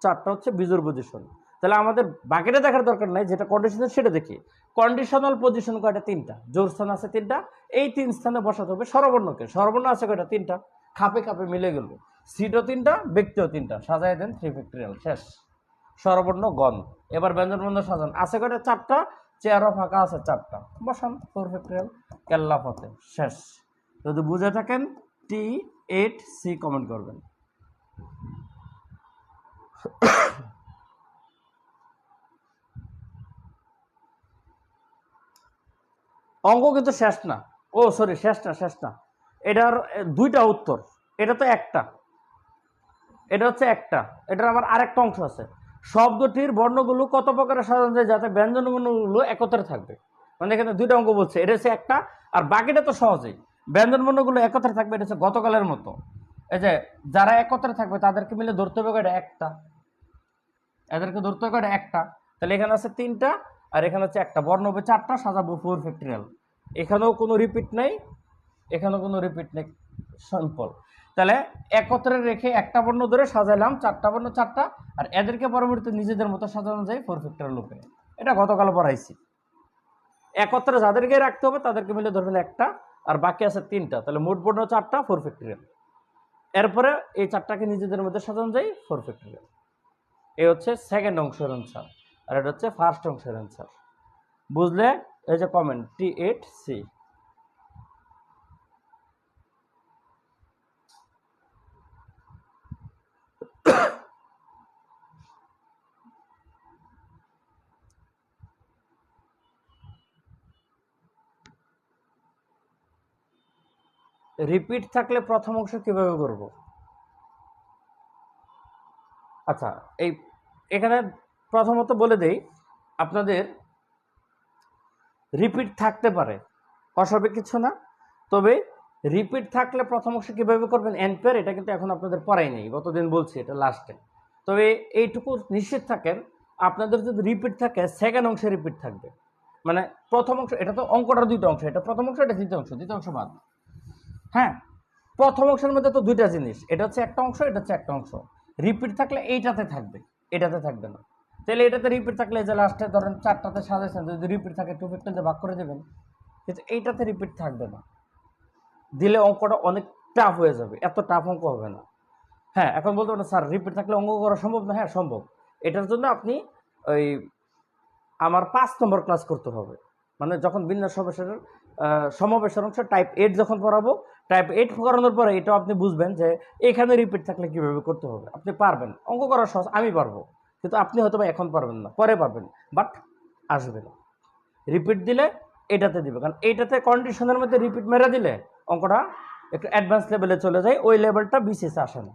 [SPEAKER 1] 4টা হচ্ছে বিজোড় পজিশন। তাহলে আমাদের বাকিটা দেখার দরকার নাই, যেটা কন্ডিশনাল সেটা দেখি। কন্ডিশনাল পজিশন কয়টা? 3টা। জোর স্থান আছে 3টা, এই 3 স্থানে বসাতে হবে স্বরবর্ণকে। স্বরবর্ণ আছে কয়টা? 3টা। খাপে খাপে মিলে গেল, সিটও 3টা, ব্যক্তিও 3টা, সাজাই দেন 3 ফ্যাক্টরিয়াল, শেষ। স্বরবর্ণ গণ। এবার ব্যঞ্জনবর্ণ সাজান, আছে কয়টা? 4টা, চেয়ারও ফাঁকা আছে 4টা, বসান 4 ফ্যাক্টরিয়াল, কেল্লা পথে, শেষ। যদি বুঝে থাকেন T8C কমেন্ট করবেন। অঙ্ক কিন্তু শেষ না, ও সরি শেষ না। এটার 2টা উত্তর, এটা তো একটা, এটা হচ্ছে একটা, এটার আবার আরেকটা অংশ আছে। শব্দটির বর্ণগুলো কত প্রকারে সাজানো যায় যাতে ব্যঞ্জন বর্ণগুলো একত্রে থাকবে। মানে এখানে 2টা অঙ্ক বলছে, এটা হচ্ছে একটা, আর বাকিটা তো সহজেই। ব্যঞ্জন বর্ণগুলো একত্রে থাকবে, এটা হচ্ছে গতকালের মতো। এই যে যারা একত্রে থাকবে তাদেরকে মিলে ধরতে হবে এটা একটা, এদেরকে ধরতে হবে এটা একটা। তাহলে এখানে আছে 3টা, আর এখানে হচ্ছে একটা, বর্ণ হবে 4টা, সাজাবো 4 ফ্যাক্টরিয়াল। এখানেও কোনো রিপিট নেই, এখানেও কোনো রিপিট নেই, সিম্পল। তাহলে একত্রে রেখে একটা বর্ণ ধরে সাজাইলাম 4টা বর্ণ 4টা, আর এদেরকে পরবর্তীতে নিজেদের মতো সাজানো যায় 4 ফ্যাক্টরিয়াল রূপে। এটা গতকাল পড়াইছি। একত্রে যাদেরকে রাখতে হবে তাদেরকে মিলে ধরবেন একটা, আর বাকি আছে 3টা, তাহলে মোট বর্ণ 4টা, 4 ফ্যাক্টরিয়াল। এরপরে এই 4টাকে নিজেদের মধ্যে সাজানো যায় 4 ফ্যাক্টরিয়াল। এই হচ্ছে সেকেন্ড অংশের অ্যান্সার, আর এটা হচ্ছে ফার্স্ট অংশের অ্যান্সার। বুঝলে? এই যে কমেন্ট T8C। রিপিট থাকলে প্রথম অংশ কিভাবে করব? আচ্ছা, এই এখানে প্রথমত বলে দেই আপনাদের, রিপিট থাকতে পারে, অস্বাভাবিক কিছু না। তবে রিপিট থাকলে প্রথম অংশ কীভাবে করবেন এনপেয়ার, এটা কিন্তু এখন আপনাদের পড়াই নেই, গতদিন বলছি এটা লাস্টে। তবে এইটুকু নিশ্চিত থাকেন, আপনাদের যদি রিপিট থাকে সেকেন্ড অংশে রিপিট থাকবে। মানে প্রথম অংশ, এটা তো অঙ্কটার 2টা অংশ, এটা প্রথম অংশ, এটা দ্বিতীয় অংশ, দ্বিতীয় অংশ বাদ। হ্যাঁ, প্রথম অংশের মধ্যে তো 2টা জিনিস, এটা হচ্ছে একটা অংশ, এটা হচ্ছে একটা অংশ। রিপিট থাকলে এইটাতে থাকবে, এটাতে থাকবে না। তাহলে এটাতে রিপিট থাকলে যে লাস্টে ধরেন 4টাতে সাজাইছেন, যদি রিপিট থাকে 2 ফ্যাক্টরিয়াল ভাগ করে দেবেন, কিন্তু এইটাতে রিপিট থাকবে না, দিলে অঙ্কটা অনেক টাফ হয়ে যাবে, এত টাফ অঙ্ক হবে না। হ্যাঁ, এখন বলতে পারেন স্যার রিপিট থাকলে অঙ্ক করা সম্ভব না। হ্যাঁ সম্ভব, এটার জন্য আপনি ওই আমার 5 নম্বর ক্লাস করতে হবে। মানে যখন বিন্যাস সমাবেশের অংশ টাইপ 8 যখন পড়াবো, টাইপ 8 করানোর পরে এটাও আপনি বুঝবেন যে এখানে রিপিট থাকলে কীভাবে করতে হবে। আপনি পারবেন, অঙ্ক করা সহজ, আমি পারবো, কিন্তু আপনি হয়তো বা এখন পারবেন না, পরে পারবেন, বাট আসবে না। রিপিট দিলে এটাতে দিবে, কারণ এইটাতে কন্ডিশনের মধ্যে রিপিট মেরে দিলে অঙ্কটা একটু অ্যাডভান্স লেভেলে চলে যায়, ওই লেভেলটা বিসিএসে আসে না।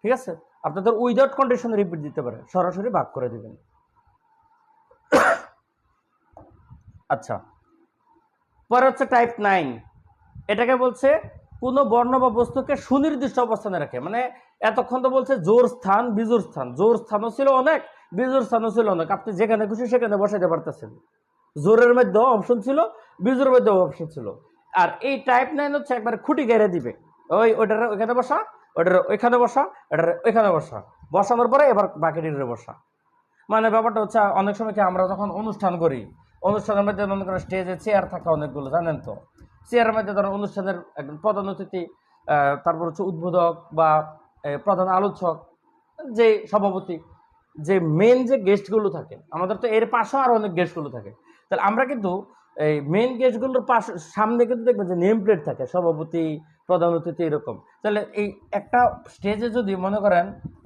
[SPEAKER 1] ঠিক আছে, আপনাদের উইদাউট কন্ডিশনে রিপিট দিতে পারে, সরাসরি ভাগ করে দিবেন। আচ্ছা, পরে হচ্ছে টাইপ 9। এটাকে বলছে কোনো বর্ণ বা বস্তুকে সুনির্দিষ্ট অবস্থানে রাখে। মানে এতক্ষণ তো বলছে জোর স্থান বিজোড় স্থান, জোর স্থানও ছিল অনেক, বিজোড় স্থানও ছিল অনেক, আপনি যেখানে খুশি সেখানে বসাইতে পারতেছেন। জোরের মধ্যেও অপশন ছিল, বিজোড়ের মধ্যেও অপশন ছিল। আর এই টাইপ 9 হচ্ছে একবার খুঁটি গেড়ে দিবে, ওইটার ওইখানে বসা, ওইটার ওইখানে বসা, ওইটার ওইখানে বসা, বসানোর পরে এবার বাকি ডিটেলে বসা। মানে ব্যাপারটা হচ্ছে অনেক সময় কি আমরা যখন অনুষ্ঠান করি, অনুষ্ঠানের মধ্যে মনে করেন স্টেজে চেয়ার থাকে অনেকগুলো, জানেন তো, চেয়ারের মধ্যে ধরেন অনুষ্ঠানের একজন প্রধান অতিথি, তারপর হচ্ছে উদ্বোধক বা প্রধান আলোচক, যে সভাপতি, যে মেন যে গেস্টগুলো থাকে, আমাদের তো এর পাশেও আরও অনেক গেস্টগুলো থাকে। তাহলে আমরা কিন্তু এই মেন গেস্টগুলোর পাশে সামনে কিন্তু দেখবেন যে নেম প্লেট থাকে, সভাপতি, প্রধান অতিথি, এরকম। তাহলে এই একটা স্টেজে যদি মনে করেন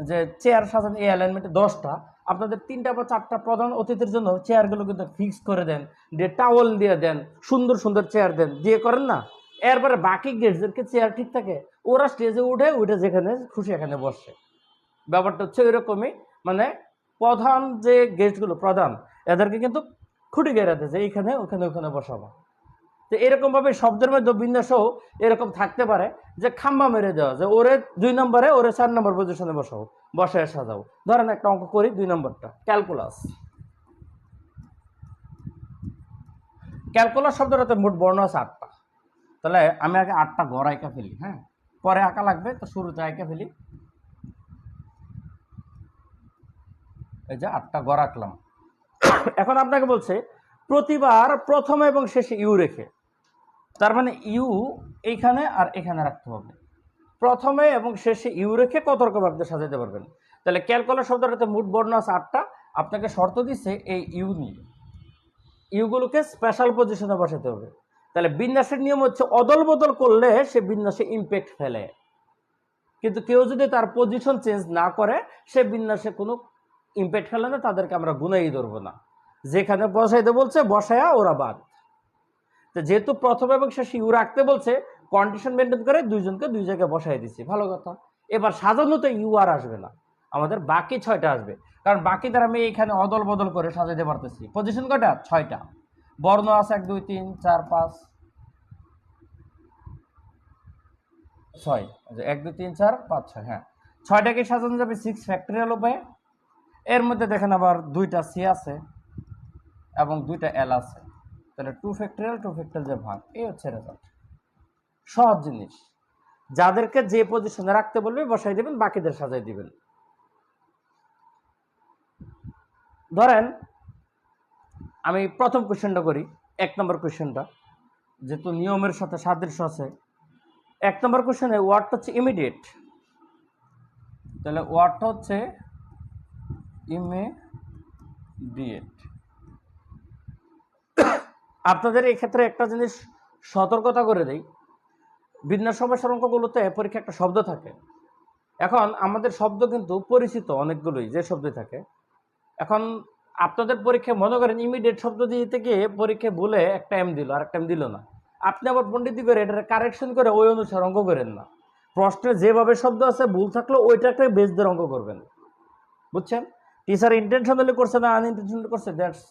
[SPEAKER 1] যে চেয়ার সাজান এই অ্যালাইনমেন্টে 10টা, আপনাদের 3টা বা 4টা প্রধান অতিথির জন্য চেয়ারগুলো কিন্তু ফিক্স করে দেন, দিয়ে টাওয়াল দিয়ে দেন, সুন্দর সুন্দর চেয়ার দেন, দিয়ে করেন না। এরপরে বাকি গেস্টদেরকে চেয়ার ঠিক থাকে, ওরা স্টেজে উঠে যেখানে খুশি এখানে বসে। ব্যাপারটা হচ্ছে এরকমই, মানে প্রধান যে গেস্টগুলো প্রধান, এদেরকে কিন্তু খুঁটি গেড়াতে যে এইখানে ওখানে ওখানে বসাবো। তো এরকমভাবে শব্দের মধ্যে বিন্যাসও এরকম থাকতে পারে যে খাম্বা মেরে দেওয়া, যে ওরে 2 নম্বরে, ওরে 4 নম্বর পজিশনে বসাও, বসায় সাজাও। ধরেন একটা অঙ্ক করি, 2 নম্বরটা ক্যালকুলাস। ক্যালকুলাস শব্দটাতে মোট বর্ণ আছে 8টা। তাহলে আমি আগে 8টা ঘর আঁকা ফেলি, হ্যাঁ, পরে আঁকা লাগবে, তো শুরুতে আঁকা ফেলি। এই যে 8টা ঘর আঁকলাম। এখন আপনাকে বলছে প্রতিবার প্রথমে এবং শেষে ইউ রেখে, তার মানে ইউ এইখানে আর এখানে রাখতে হবে। প্রথমে এবং শেষে ইউ রেখে কত রকম আপনি সাজাতে পারবেন। তাহলে ক্যালকুলাস শব্দটাতে মোট বর্ণ আছে 8টা, আপনাকে শর্ত দিচ্ছে এই ইউ নিয়ে, ইউগুলোকে স্পেশাল পজিশনে বসাতে হবে। তাহলে বিন্যাসের নিয়ম হচ্ছে অদল বদল করলে সে বিন্যাসে ইম্প্যাক্ট ফেলে, কিন্তু কেউ যদি তার পজিশন চেঞ্জ না করে সে বিন্যাসে কোনো ইম্প্যাক্ট ফেলে না, তাদেরকে আমরা গুনাই ধরবো না। যেখানে বসাইতে বলছে বসায়া ওরা বাদ। তো যেহেতু প্রথম এবং শেষে ইউ রাখতে বলছে, কন্ডিশন মেনটেন করে দুইজনকে দুই জায়গায় বসাই দিচ্ছি, ভালো কথা। এবার সাজানোতে ইউ আর আসবে না, আমাদের বাকি 6টা আসবে, কারণ বাকিদের আমি এইখানে অদল বদল করে সাজাইতে পারতেছি। পজিশন কয়টা? 6টা। বর্ণ আছে 1 2 3 4 5 6, 1 2 3 4 5 6, হ্যাঁ, 6টাকে সাজানো যাবে 6 ফ্যাক্টরিয়াল উপায়ে। এর মধ্যে দেখেন আবার 2টা সি আছে এবং 2টা এল আছে, তাহলে 2 ফ্যাক্টরিয়াল যে ভাগ, এই হচ্ছে রেজাল্ট। সহজ জিনিস, যাদেরকে যে পজিশনে রাখতে বলবে বসাই দিবেন, বাকিদের সাজাই দিবেন। ধরেন আমি প্রথম কোশ্চেনটা করি, 1 নম্বর কোশ্চেনটা, যেহেতু নিয়মের সাথে সাদৃশ্য আছে। 1 নম্বর কোশ্চেনে ওয়ার্ডটা হচ্ছে ইমিডিয়েট, তাহলে ওয়ার্ডটা হচ্ছে ইমিডিয়েট। আপনাদের এই ক্ষেত্রে একটা জিনিস সতর্কতা করে দেই, বিন্যাস সমস্যার অঙ্কগুলোতে পরীক্ষা একটা শব্দ থাকে। এখন আমাদের শব্দ কিন্তু পরিচিত অনেকগুলোই, যে শব্দ থাকে। এখন আপনাদের পরীক্ষায় মনে করেন ইমিডিয়েট শব্দ দিতে গিয়ে পরীক্ষায় ভুলে একটা এম দিল আর একটা এম দিল না, আপনি আবার পণ্ডিতি করে এটা কারেকশন করে ওই অনুসারে অঙ্ক করেন না। প্রশ্নে যেভাবে শব্দ আছে ভুল থাকলে ওইটাকে বেস দিয়ে অঙ্ক করবেন, বুঝছেন? টিচার ইন্টেনশনালি করছে না আনইন্টেনশনালি করছে, দ্যাটস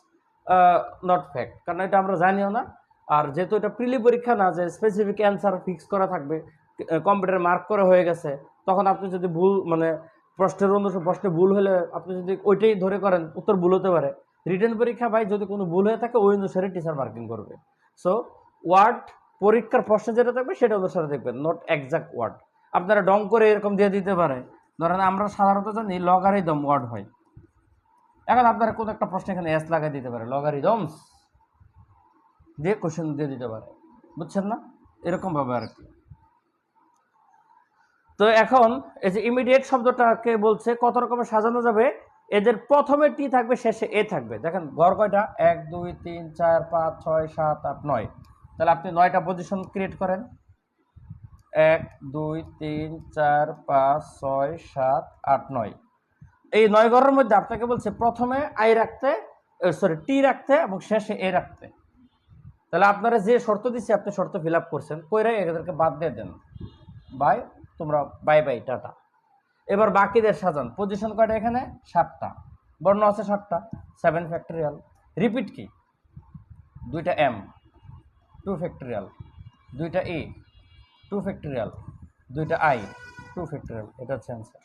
[SPEAKER 1] নট ফ্যাক্ট, কারণ এটা আমরা জানিও না। আর যেহেতু এটা প্রিলি পরীক্ষা না যে স্পেসিফিক অ্যান্সার ফিক্স করা থাকবে, কম্পিউটারে মার্ক করা হয়ে গেছে, তখন আপনি যদি ভুল মানে প্রশ্নের অনুসারে প্রশ্নে ভুল হলে আপনি যদি ওইটাই ধরে করেন, উত্তর ভুল হতে পারে। রিটেন পরীক্ষা ভাই যদি কোনো ভুল হয়ে থাকে ওই অনুসারে টিচার মার্কিং করবে। সো ওয়ার্ড পরীক্ষার প্রশ্নে যেটা থাকবে সেটা অনুসারে দেখবেন, নট এক্সাক্ট ওয়ার্ড। আপনারা ডং করে এরকম দিয়ে দিতে পারে, ধরেন আমরা সাধারণত জানি লগারিদম ওয়ার্ড হয়, এখন আপনারা কোনো একটা প্রশ্ন এখানে এস লাগাই দিতে পারে, লগারিদমস দিয়ে কোশ্চেন দিয়ে দিতে পারে, বুঝছেন না? এরকম ভাবে আর কি। তো এখন এই যে ইমিডিয়েট শব্দটাকে বলছে কত রকমের সাজানো যাবে, এদের প্রথমে টি থাকবে, শেষে এ থাকবে। দেখেন ঘর কয়টা? 1 2 3 4 5 6 7 8 9, তাহলে আপনি 9টা পজিশন ক্রিয়েট করেন। 1 2 3 4 5 6 7 8 9, এই 9 ঘরের মধ্যে আপনাকে বলছে প্রথমে আই রাখতে, সরি টি রাখতে এবং শেষে এ রাখতে। তাহলে আপনারা যে শর্ত দিচ্ছে আপনি শর্ত ফিল আপ করছেন, কইরা এদেরকে বাদ দিয়ে দেন, বাই, তোমরা বাই বাই টাটা। এবার বাকিদের সাজান। পজিশন কয়টা? এখানে 7টা, বর্ণ আছে 7টা, 7 ফ্যাক্টরিয়াল। রিপিট কি? 2টা এম 2 ফ্যাক্টরিয়াল, 2টা এ 2 ফ্যাক্টরিয়াল, 2টা আই 2 ফ্যাক্টরিয়াল। এটা হচ্ছে অ্যান্সার।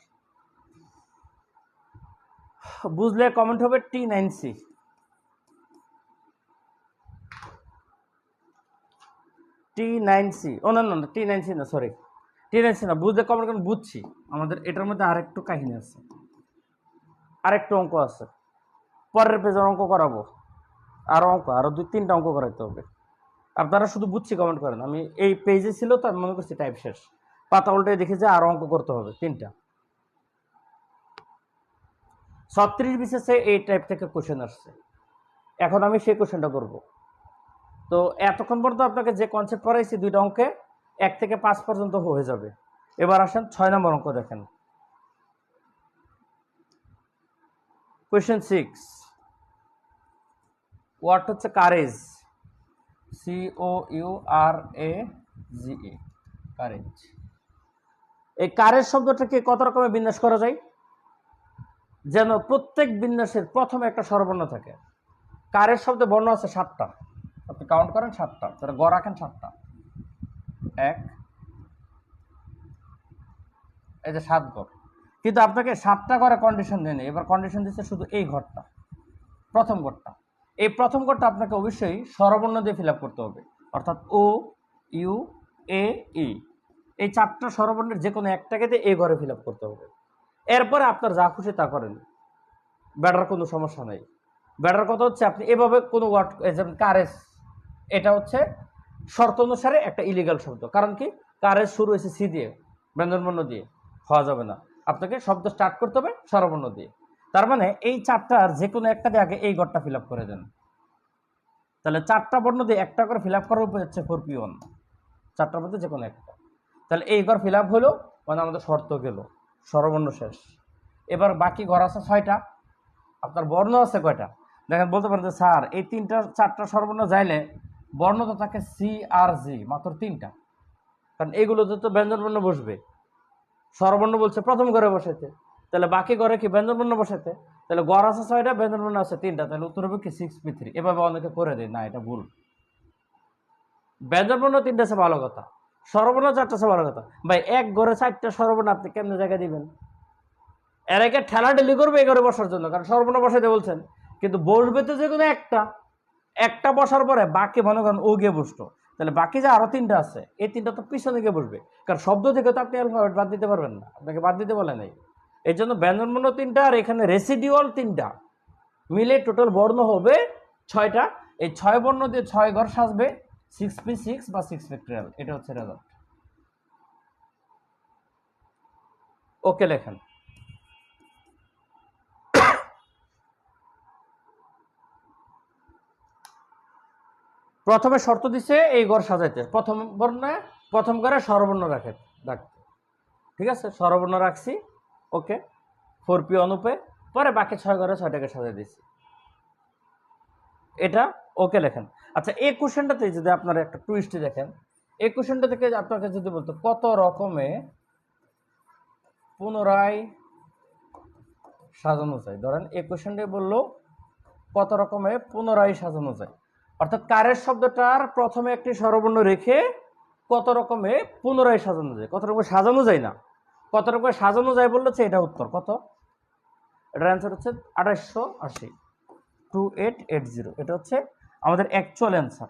[SPEAKER 1] বুঝলে কমেন্ট হবে T9C। T9C, ও না না T9C না, সরি T9C না, বুঝতে কমন কেন বুঝছি, আমাদের এটার মধ্যে আরেকটু কাহিনী আছে, আরেকটু অঙ্ক আছে, পরের পেজের অঙ্ক করাবো, আরও অঙ্ক, আরও 2-3টা অঙ্ক করাইতে হবে। আপনারা শুধু বুঝছি কমেন্ট করেন, আমি এই পেজে ছিল তো আমি মনে করছি টাইপ শেষ, পাতা উল্টে দেখি যে আরও অঙ্ক করতে হবে 3টা। 36 বিসিএসে এই টাইপ থেকে কোশ্চেন আসছে, এখন আমি সেই কোশ্চেনটা করব। তো এতক্ষণ পর্যন্ত আপনাকে যে কনসেপ্ট পড়াইছি 2টা অঙ্কে 1 থেকে 5 পর্যন্ত হয়ে যাবে। এবার আসেন 6 নম্বর অঙ্ক দেখেন। কোয়েশ্চেন 6, ওয়ার্ড হচ্ছে কারেজ, COURAGE, কারেজ। এই কারেজ শব্দটাকে কত রকমের বিন্যাস করা যায়, যেন প্রত্যেক বিন্যাসের প্রথমে একটা স্বরবর্ণ থাকে। কারেজ শব্দে বর্ণ আছে 7টা, আপনি কাউন্ট করেন 7টা, তাহলে গ রাখেন 7টা, 1, এই যে 7 ঘর, কিন্তু আপনাকে 7টা ঘরে কন্ডিশন দেয়নি, এবার কন্ডিশন দিচ্ছে শুধু এই ঘরটা, প্রথম ঘরটা। এই প্রথম ঘরটা আপনাকে অবশ্যই স্বরবর্ণ দিয়ে ফিল আপ করতে হবে, অর্থাৎ OUAE, এই 4টা স্বরবর্ণের যে কোনো একটাকে দিয়ে এই ঘরে ফিল আপ করতে হবে। এরপরে আপনার যা খুশি তা করেন, ব্যাটার কোনো সমস্যা নেই। ব্যাটার কথা হচ্ছে আপনি এভাবে কোনো ওয়ার্ড, যেমন কারেজ, এটা হচ্ছে শর্ত অনুসারে একটা ইলিগাল শব্দ, কারণ কি কারেজ শুরু হয়েছে সি দিয়ে, ব্যঞ্জনবর্ণ দিয়ে, হওয়া যাবে না, আপনাকে শব্দ স্টার্ট করতে হবে স্বরবর্ণ দিয়ে। তার মানে এই 4টার যে কোনো একটা দিয়ে আগে এই ঘরটা ফিল আপ করে দেন, তাহলে 4টা বর্ণ দিয়ে একটা করে ফিল আপ করার উপর হচ্ছে 4P1, 4টার মধ্যে যে কোনো একটা, তাহলে এই ঘর ফিল আপ হলো, মানে আমাদের শর্ত গেল, স্বরবর্ণ শেষ। এবার বাকি ঘর আছে 6টা, আপনার বর্ণ আছে কয়টা দেখেন, বলতে পারেন যে স্যার এই 4টা স্বরবর্ণ যাইলে বর্ণ তো থাকে C আর G, মাত্র 3টা, কারণ এইগুলোতে তো ব্যঞ্জনবর্ণ বসবে, স্বরবর্ণ বলছে প্রথম ঘরে বসাইতে, তাহলে বাকি ঘরে কি ব্যঞ্জনবর্ণ বসাইতে, তাহলে গড় আছে 6টা, ব্যঞ্জনবর্ণ আছে 3টা, তাহলে উত্তর হবে কি 6P3। এভাবে অনেকে করে দেয়, না এটা ভুল, ব্যঞ্জনবর্ণ 3টা আছে ভালো কথা, স্বরবর্ণ 4টা আছে ভালো কথা। ভাই এক ঘরে 4টা স্বরবর্ণ আপনি কেমনে জায়গা দিবেন, এর আগে ঠেলাঠেলি করবে এই ঘরে বসার জন্য, কারণ স্বরবর্ণ বসাইতে বলছেন, কিন্তু বসবে তো যে কোনো একটা বসার পরে বাকি মনে করেন ও গিয়ে বসতো, তাহলে বাকি যে আরো 3টা আছে এই 3টা তো পিছনে গিয়ে বসবে, কারণ শব্দ থেকে তো আপনি অ্যালফাবেট বাদ দিতে পারবেন না, আপনাকে বাদ দিতে বলে নাই। এই জন্য ব্যঞ্জনবর্ণ 3টা আর এখানে রেসিডিউয়াল 3টা মিলে টোটাল বর্ণ হবে 6টা। এই 6 বর্ণ দিয়ে 6 ঘর সাজবে 6P6 বা 6 ফ্যাক্টরিয়াল, এটা হচ্ছে রেজাল্ট। ওকে লেখেন। প্রথমে শর্ত দিছে এই ঘর সাজাইতে, প্রথম বর্ণে প্রথম ঘরে স্বরবর্ণ রাখতে, ঠিক আছে, স্বরবর্ণ রাখছি, ওকে, 4P অনুপে, পরে বাকি 6 ঘরে 6টাকে সাজাই দিছি, এটা ওকে লেখেন। আচ্ছা এই কোশ্চেনটাতে যদি আপনারা একটা টুইস্ট দেখেন, এই কোশ্চেনটা থেকে আপনাকে যদি বলতো কত রকমে পুনরায় সাজানো যায়, ধরেন এই কোশ্চেনটা বললো কত রকমে পুনরায় সাজানো যায়, অর্থাৎ কারের শব্দটার প্রথমে একটি স্বরবর্ণ রেখে কত রকমে পুনরায় সাজানো যায়, কত রকমের সাজানো যায় না, কত রকমের সাজানো যায় বলছে, এটা উত্তর কত, এটার অ্যান্সার হচ্ছে 2880, 2880, এটা হচ্ছে আমাদের অ্যাকচুয়াল অ্যান্সার।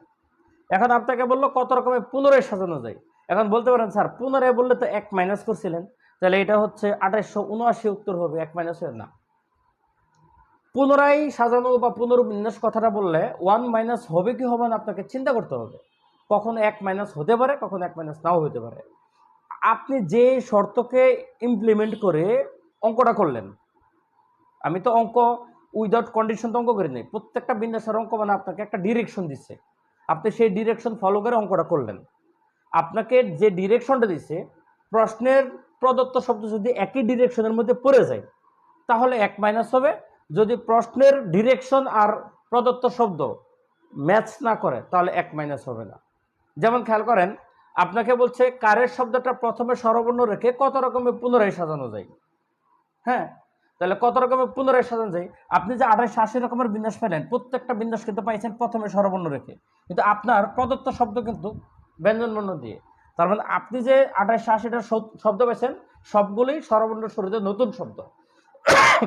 [SPEAKER 1] এখন আপনাকে বললো কত রকমের পুনরায় সাজানো যায়, এখন বলতে পারেন স্যার পুনরায় বললে তো 1 মাইনাস করছিলেন, তাহলে এটা হচ্ছে 2879, উত্তর হবে 1 মাইনাস না, পুনরায় সাজানো বা পুনর্বিন্যাস কথাটা বললে 1 মাইনাস হবে কি হবে না আপনাকে চিন্তা করতে হবে, কখনো 1 মাইনাস হতে পারে, কখনো 1 মাইনাস নাও হতে পারে। আপনি যে শর্তকে ইমপ্লিমেন্ট করে অঙ্কটা করলেন, আমি তো অঙ্ক উইদাউট কন্ডিশন তো অঙ্ক করি নাই, প্রত্যেকটা বিন্যাসের অঙ্ক মানে আপনাকে একটা ডিরেকশন দিচ্ছে, আপনি সেই ডিরেকশন ফলো করে অঙ্কটা করলেন। আপনাকে যে ডিরেকশনটা দিচ্ছে, প্রশ্নের প্রদত্ত শব্দ যদি একই ডিরেকশনের মধ্যে পড়ে যায় তাহলে 1 মাইনাস হবে, যদি প্রশ্নের ডিরেকশন আর প্রদত্ত শব্দ ম্যাচ না করে তাহলে 1 মাইনাস হবে না। যেমন খেয়াল করেন, আপনাকে বলছে কারের শব্দটা প্রথমে স্বরবর্ণ রেখে কত রকমের পুনরায় সাজানো যায়, হ্যাঁ, তাহলে কত রকমের পুনরায় সাজানো যায়, আপনি যে 2880 রকমের বিন্যাস পেলেন, প্রত্যেকটা বিন্যাস কিন্তু পাইছেন প্রথমে স্বরবর্ণ রেখে, কিন্তু আপনার প্রদত্ত শব্দ কিন্তু ব্যঞ্জনবর্ণ দিয়ে, তার মানে আপনি যে 2880টা শব্দ পেয়েছেন সবগুলোই স্বরবর্ণ শুরুতে নতুন শব্দ,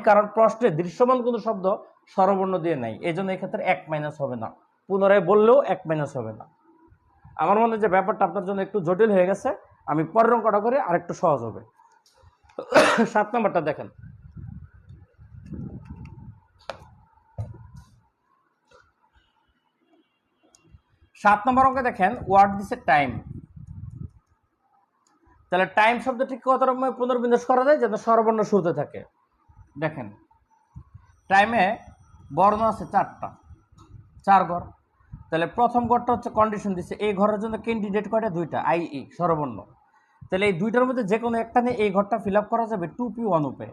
[SPEAKER 1] কারণ প্রশ্নে দৃশ্যমান কোনো শব্দ স্বরবর্ণ দিয়ে নাই, এই জন্য এক্ষেত্রে 1 মাইনাস হবে না, পুনরায় বললেও 1 মাইনাস হবে না। আমার মনে হয় যে ব্যাপারটা আপনার জন্য একটু জটিল হয়ে গেছে, আমি পরের অঙ্কটা করে আরেকটু সহজ হবে। 7 নম্বরটা দেখেন। 7 নম্বর অঙ্কে দেখেন ওয়ার্ড দিছে টাইম। তাহলে টাইম শব্দটি কত রকমের পুনর্বিন্যাস করা যায় যেন স্বরবর্ণ শুরুতে থাকে। দেখেন টাইমে বর্ণ আছে 4টা, 4 ঘর। তাহলে প্রথম ঘরটা হচ্ছে কন্ডিশন দিচ্ছে, এই ঘরের জন্য ক্যান্ডিডেট কয়টা? 2টা, আই স্বরবর্ণ। তাহলে এই 2টার মধ্যে যে কোনো একটা নিয়ে এই ঘরটা ফিল আপ করা যাবে 2p1 উপে।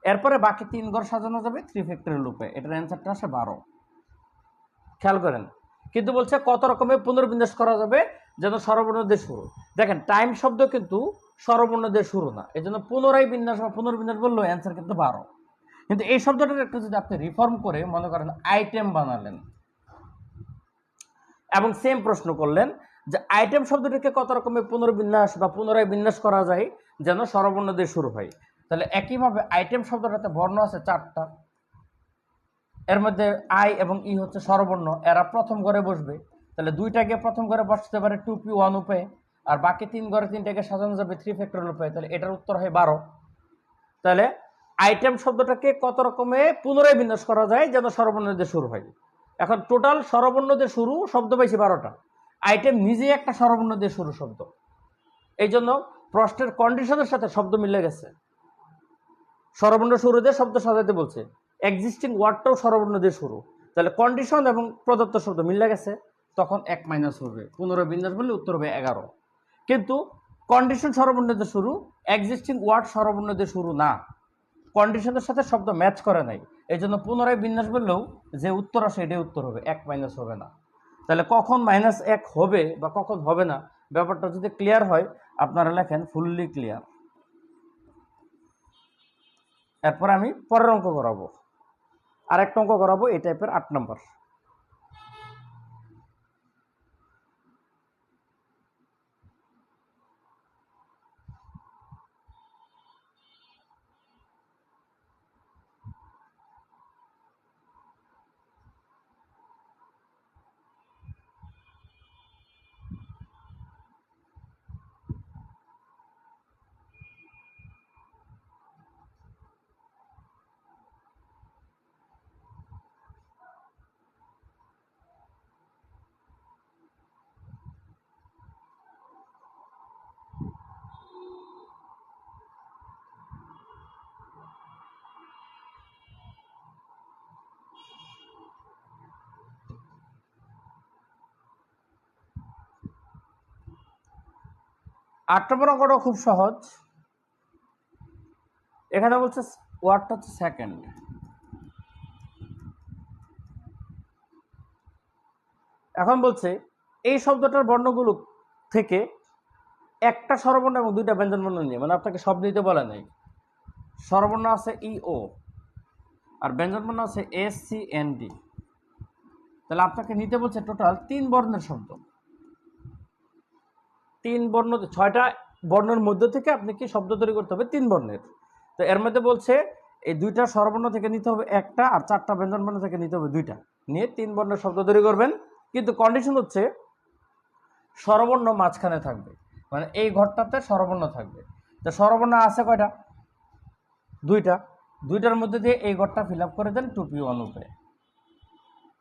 [SPEAKER 1] এরপরে বাকি 3 ঘর সাজানো যাবে 3 ফ্যাক্টরিয়াল উপে। এটার অ্যান্সারটা আসে 12। খেয়াল করেন, কিন্তু বলছে কত রকমের পুনর্বিন্যাস করা যাবে যেন স্বরবর্ণ দিয়ে শুরু। দেখেন টাইম শব্দ কিন্তু স্বরবর্ণ দিয়ে শুরু না, এই জন্য পুনরায় বিন্যাস বা পুনর্বিন্যাস বললো অ্যান্সার কিন্তু 12। কিন্তু এই শব্দটার একটু যদি আপনি রিফর্ম করে মনে করেন আইটেম বানালেন এবং সেম প্রশ্ন করলেন যে আইটেম শব্দটিকে কত রকমের পুনর্বিন্যাস বা পুনরায় বিন্যাস করা যায় যেন স্বরবর্ণ দিয়ে শুরু হয়, তাহলে একইভাবে আইটেম শব্দটাতে বর্ণ আছে 4টা, এর মধ্যে আই এবং ই হচ্ছে স্বরবর্ণ, এরা প্রথম ঘরে বসবে। তাহলে 2টাকে প্রথম ঘরে বসতে পারে 2p1 উপে, আর বাকি 3 ঘরে 3টাকে সাজানো যাবে 3 ফ্যাক্টরিয়াল উপে। তাহলে এটার উত্তর হয় 12। তাহলে আইটেম শব্দটাকে কত রকমে পুনরায় বিন্যাস করা যায় যেন স্বরবর্ণ দিয়ে শুরু হয়। এখন টোটাল স্বরবর্ণ দিয়ে শুরু শব্দ পাইছি 12টা, আইটেম নিজেই একটা স্বরবর্ণ দিয়ে শুরু শব্দ, এই জন্য প্রশ্নের কন্ডিশনের সাথে শব্দ মিলে গেছে। স্বরবর্ণ শুরু দিয়ে শব্দ সাজাতে বলছে, এক্সিস্টিং ওয়ার্ডটাও স্বরবর্ণ দিয়ে শুরু, তাহলে কন্ডিশন এবং প্রদত্ত শব্দ মিলে গেছে, তখন 1 মাইনাস হবে। পুনরায় বিন্যাস বললে উত্তর হবে 11। কিন্তু কন্ডিশন স্বরবর্ণ দিয়ে শুরু, এক্সিস্টিং ওয়ার্ড স্বরবর্ণ দিয়ে শুরু না, কন্ডিশনের সাথে শব্দ ম্যাচ করে নাই, এই জন্য পুনরায় বিন্যাস বললেও যে উত্তর আসে এটাই উত্তর হবে, 1 মাইনাস হবে না। তাহলে কখন -1 হবে বা কখন হবে না ব্যাপারটা যদি ক্লিয়ার হয় আপনারা লেখেন ফুললি ক্লিয়ার। এরপর আমি পরের অঙ্ক করাবো, আরেকটা অঙ্ক করাবো এই টাইপের 8 নম্বর। আট নম্বর অঙ্কটা খুব সহজ। এখানে বলছে ওয়ার্ডটা হচ্ছে সেকেন্ড। এখন বলছে এই শব্দটার বর্ণগুলো থেকে একটা স্বরবর্ণ এবং 2টা ব্যঞ্জনবর্ণ নিয়ে, মানে আপনাকে সব নিতে বলা নেই। স্বরবর্ণ আছে ই-ও আর ব্যঞ্জনবর্ণ আছে এস-সি-এন-ডি। তাহলে আপনাকে নিতে বলছে টোটাল 3 বর্ণের শব্দ। 3 বর্ণ, 6টা বর্ণের মধ্যে থেকে আপনি কি শব্দ তৈরি করতে হবে 3 বর্ণের। তো এর মধ্যে বলছে এই 2টা স্বরবর্ণ থেকে নিতে হবে একটা, আর 4টা ব্যঞ্জনবর্ণ থেকে নিতে হবে 2টা, নিয়ে 3 বর্ণের শব্দ তৈরি করবেন। কিন্তু কন্ডিশন হচ্ছে স্বরবর্ণ মাঝখানে থাকবে, মানে এই ঘরটাতে স্বরবর্ণ থাকবে। তো স্বরবর্ণ আছে কয়টা? 2টা, 2টার মধ্যে দিয়ে এই ঘরটা ফিল আপ করে দেন 2p1 উপে।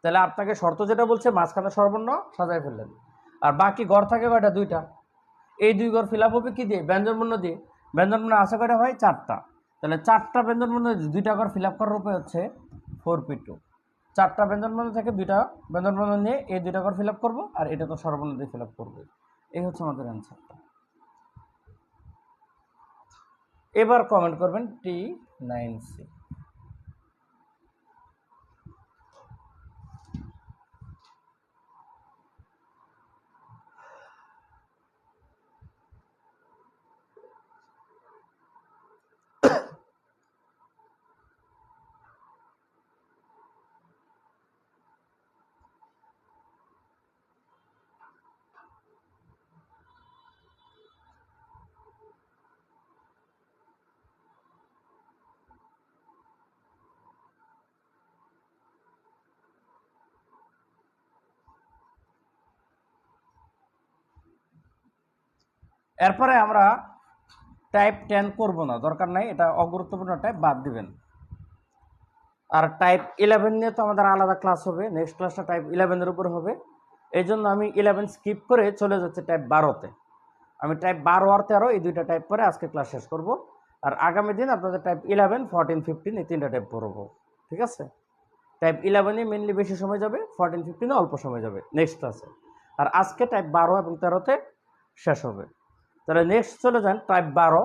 [SPEAKER 1] তাহলে আপনাকে শর্ত যেটা বলছে মাঝখানে স্বরবর্ণ সাজায় ফেললেন, আর বাকি ঘর থাকে কয়টা? 2টা। এই 2 ঘর ফিল আপ হবে কি দিয়ে? ব্যঞ্জনবর্ণ দিয়ে। ব্যঞ্জনবর্ণ আছে কয়টা ভাই? 4টা। তাহলে 4টা ব্যঞ্জনবর্ণ 2টা ঘর ফিল আপ করার উপায় হচ্ছে 4p2। 4টা ব্যঞ্জনবর্ণ থেকে 2টা ব্যঞ্জনবর্ণ নিয়ে এই 2টা ঘর ফিল আপ করবো, আর এটা তো স্বরবর্ণ দিয়ে ফিল আপ করবে। এই হচ্ছে আমাদের অ্যান্সারটা। এবার কমেন্ট করবেন T9C। এরপরে আমরা টাইপ 10 করব না, দরকার নাই, এটা অগুরুত্বপূর্ণ টাইপ, বাদ দিবেন। আর টাইপ 11 নিয়ে তো আমাদের আলাদা ক্লাস হবে, নেক্সট ক্লাসটা টাইপ 11 এর উপর হবে। এই জন্য আমি 11 স্কিপ করে চলে যাচ্ছি টাইপ 12-তে। আমি টাইপ 12 আর 13 এই দুইটা টাইপ পরে আজকে ক্লাস শেষ করব। আর আগামী দিন আপনাদের টাইপ 11, 14, 15 এই তিনটা টাইপ পড়বো, ঠিক আছে? টাইপ 11-এ মেনলি বেশি সময় যাবে, 14, 15-এ অল্প সময় যাবে নেক্সট ক্লাসে। আর আজকে টাইপ 12 এবং 13-তে শেষ হবে। তাহলে নেক্সট চলে যান টাইপ 12।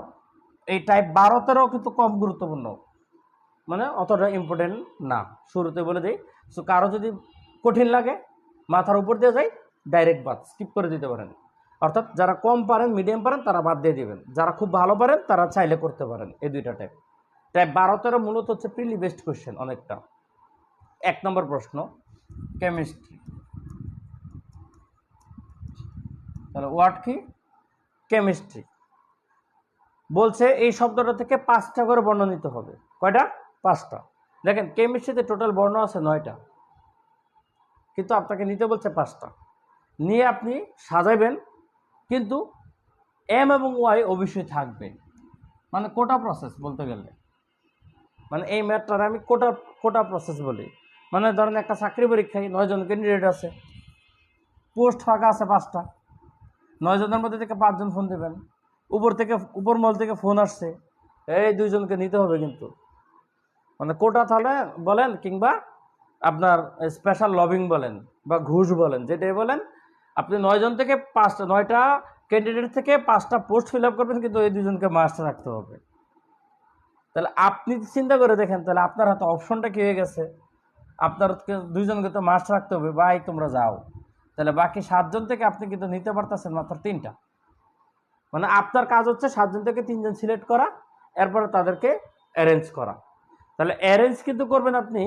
[SPEAKER 1] এই টাইপ 12-তেও কিন্তু কম গুরুত্বপূর্ণ, মানে অতটা ইম্পর্টেন্ট না, শুরুতে বলে দিই। সো কারো যদি কঠিন লাগে, মাথার উপর দিয়ে যায়, ডাইরেক্ট বাদ স্কিপ করে দিতে পারেন। অর্থাৎ যারা কম পারেন, মিডিয়াম পারেন, তারা বাদ দিয়ে দিবেন। যারা খুব ভালো পারেন তারা চাইলে করতে পারেন এই দুইটা টাইপ। টাইপ 12-13 মূলত হচ্ছে প্রিলি বেস্ট কোয়েশ্চেন অনেকটা। 1 নম্বর প্রশ্ন, কেমিস্ট্রি। তাহলে ওয়ার্ড কি? কেমিস্ট্রি। বলছে এই শব্দটা থেকে 5টা করে বর্ণ নিতে হবে। কয়টা? 5টা। দেখেন কেমিস্ট্রিতে টোটাল বর্ণ আছে 9টা, কিন্তু আপনাকে নিতে বলছে 5টা। নিয়ে আপনি সাজাইবেন, কিন্তু এম এবং ওয়াই অবশ্যই থাকবে, মানে কোটা প্রসেস বলতে গেলে। মানে এই ম্যাথটার আমি কোটা প্রসেস বলি। মানে ধরেন একটা চাকরি পরীক্ষায় 9 জন ক্যান্ডিডেট আছে, পোস্ট ফাঁকা আছে 5টা, 9 জনের মধ্যে থেকে 5 জন ফোন দেবেন। উপর মহল থেকে ফোন আসছে, এই 2 জনকে নিতে হবে কিন্তু। মানে কোটা তাহলে বলেন, কিংবা আপনার স্পেশাল লবিং বলেন বা ঘুষ বলেন, যেটাই বলেন, আপনি 9 জন থেকে 9টা ক্যান্ডিডেট থেকে 5টা পোস্ট ফিল আপ করবেন, কিন্তু এই 2 জনকে মাস্ট রাখতে হবে। তাহলে আপনি চিন্তা করে দেখেন, তাহলে আপনার হাতে অপশনটা কি হয়ে গেছে? আপনার 2 জনকে তো মাস্ট রাখতে হবে, ভাই তোমরা যাও। তাহলে বাকি 7 জন থেকে আপনি কিন্তু নিতে পারতেছেন মাত্র 3টা। মানে আপনার কাজ হচ্ছে 7 জন থেকে 3 জন সিলেক্ট করা, এরপরে তাদেরকে অ্যারেঞ্জ করা। তাহলে অ্যারেঞ্জ কিন্তু করবেন আপনি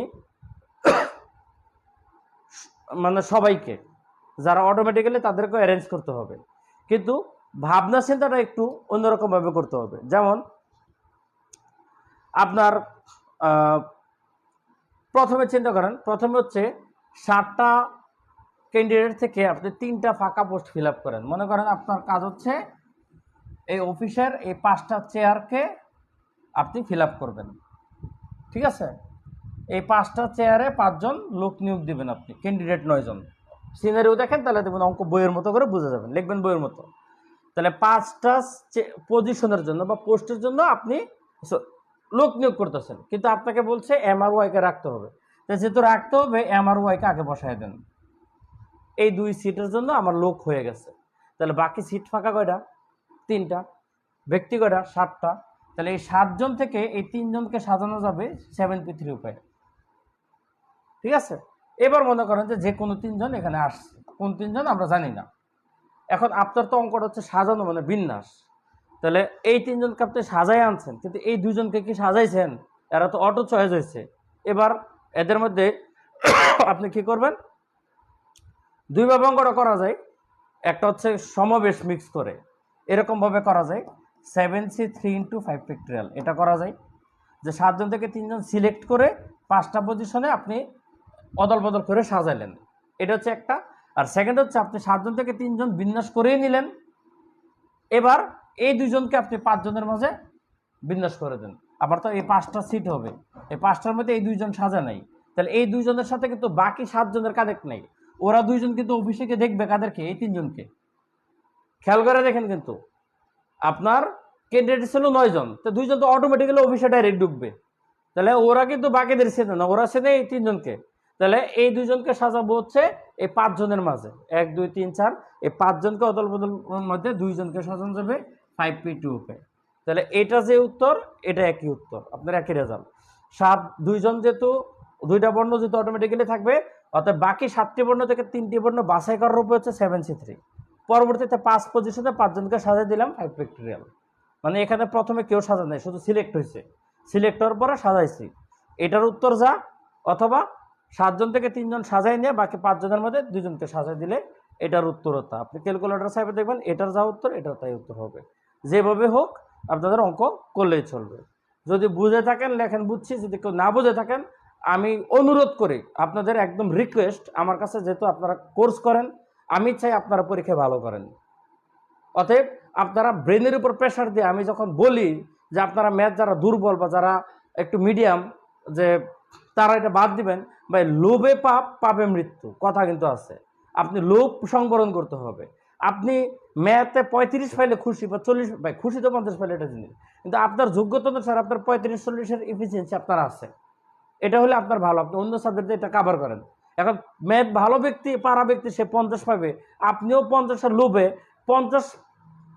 [SPEAKER 1] মানে সবাইকে, যারা অটোমেটিক্যালি তাদেরকে অ্যারেঞ্জ করতে হবে, কিন্তু ভাবনা চিন্তাটা একটু অন্যরকমভাবে করতে হবে। যেমন আপনার প্রথমে চিন্তা করেন, প্রথমে হচ্ছে 7টা ক্যান্ডিডেট থেকে আপনি 3টা ফাঁকা পোস্ট ফিল আপ করেন। মনে করেন আপনার কাজ হচ্ছে এই অফিসের এই 5টা চেয়ারকে আপনি ফিল আপ করবেন, ঠিক আছে? এই 5টা চেয়ারে 5 জন লোক নিয়োগ দিবেন আপনি, ক্যান্ডিডেট 9 জন। সিনারিও দেখেন, তাহলে দেখবেন অঙ্ক বইয়ের মতো করে বুঝে যাবেন, লিখবেন বইয়ের মতো। তাহলে 5টা পজিশনের জন্য বা পোস্টের জন্য আপনি লোক নিয়োগ করতেছেন, কিন্তু আপনাকে বলছে এম আর ওয়াইকে রাখতে হবে। যেহেতু রাখতে হবে, এম আর ওয়াইকে আগে বসায় দেন। এই 2 সিটের জন্য আমার লোক হয়ে গেছে। তাহলে বাকি সিট ফাঁকা কয়টা? 3টা। ব্যক্তি কয়টা? 7টা। তাহলে এই 7 জন থেকে এই 3 জনকে সাজানো যাবে 7p3 উপায়ে, ঠিক আছে? এবার মনে করেন যে কোনো 3 জন এখানে আসছে, কোন 3 জন আমরা জানি না। এখন আপনার তো অঙ্কটা হচ্ছে সাজানো, মানে বিন্যাস। তাহলে এই 3 জনকে আপনি সাজাই আনছেন, কিন্তু এই 2 জনকে কি সাজাইছেন? এরা তো অটো চয়েস হয়েছে। এবার এদের মধ্যে আপনি কি করবেন? 2 ভাবে অঙ্কটা করা যায়। একটা হচ্ছে সমাবেশ মিক্স করে, এরকমভাবে করা যায় 7c3 × 5 ফ্যাক্টরিয়াল। এটা করা যায় যে 7 জন থেকে 3 জন সিলেক্ট করে 5টা পজিশনে আপনি অদল বদল করে সাজাইলেন, এটা হচ্ছে একটা। আর সেকেন্ড হচ্ছে আপনি 7 জন থেকে 3 জন বিন্যাস করেই নিলেন, এবার এই 2 জনকে আপনি 5 জনের মাঝে বিন্যাস করে দেন। আবার তো এই 5টা সিট হবে, এই 5টার মধ্যে এই 2 জন সাজা নাই, তাহলে এই 2 জনের সাথে কিন্তু বাকি 7 জনের কানেক্ট নাই। ওরা 2 জন কিন্তু অফিসে গিয়ে দেখবে কাদেরকে? এই 3 জনকে। খেয়াল করে দেখেন, কিন্তু আপনার ক্যান্ডিডেট ছিল 9 জন, তো 2 জন তো অটোমেটিক্যালি অফিসে ডাইরেক্ট ঢুকবে। তাহলে ওরা কিন্তু বাকিদের চেনে না, ওরা চেনে এই 3 জনকে। তাহলে এই 2 জনকে সাজাবো হচ্ছে এই 5 জনের মাঝে, 1 2 3 4, এই 5 জনকে অদল বদল মধ্যে 2 জনকে সাজানো যাবে 5p2 তে। তাহলে এটা যে উত্তর, এটা একই উত্তর, আপনার একই রেজাল্ট। 2 জন যেহেতু 2টা বর্ণ যেহেতু অটোমেটিক্যালি থাকবে, অর্থাৎ বাকি 7টি বর্ণ থেকে 3টি বর্ণ বাছাই করার উপর হচ্ছে 7c3। পরবর্তীতে 5 পজিশনে 5 জনকে সাজিয়ে দিলাম 5 ফ্যাক্টরিয়াল। মানে এখানে প্রথমে কেউ সাজা নেই, শুধু সিলেক্ট হয়েছে, সিলেক্ট হওয়ার পরে সাজাইছি। এটার উত্তর যা, অথবা 7 জন থেকে 3 জন সাজাই নিয়ে বাকি 5 জনের মধ্যে 2 জনকে সাজাই দিলে এটার উত্তর হতো। আপনি ক্যালকুলেটর সাহেবে দেখবেন এটার যা উত্তর, এটার তাই উত্তর হবে। যেভাবে হোক আপনাদের অঙ্ক করলেই চলবে। যদি বুঝে থাকেন লেখেন বুঝছি, যদি কেউ না বুঝে থাকেন আমি অনুরোধ করি, আপনাদের একদম রিকোয়েস্ট, আমার কাছে যেহেতু আপনারা কোর্স করেন, আমি চাই আপনারা পরীক্ষায় ভালো করেন। অতএব আপনারা ব্রেনের উপর প্রেশার দিয়ে, আমি যখন বলি যে আপনারা ম্যাথ যারা দুর্বল বা যারা একটু মিডিয়াম, যে তারা এটা বাদ দিবেন, ভাই লোভে পাপ, পাপে মৃত্যু, কথা কিন্তু আছে। আপনি লোভ সংবরণ করতে হবে। আপনি ম্যাথে 35 পাইলে খুশি, বা 40, ভাই খুশি তো 50 পাইলে এটা জিনিস, কিন্তু আপনার যোগ্যতা অনুসারে আপনার 35-40-এর ইফিসিয়েন্সি আপনার আছে, এটা হলে আপনার ভালো, আপনি অন্য সাবজেক্টে এটা কাভার করেন। এখন ম্যাথ ভালো ব্যক্তি, পারা ব্যক্তি, সে 50 পাবে, আপনিও 50-এর লোভে 50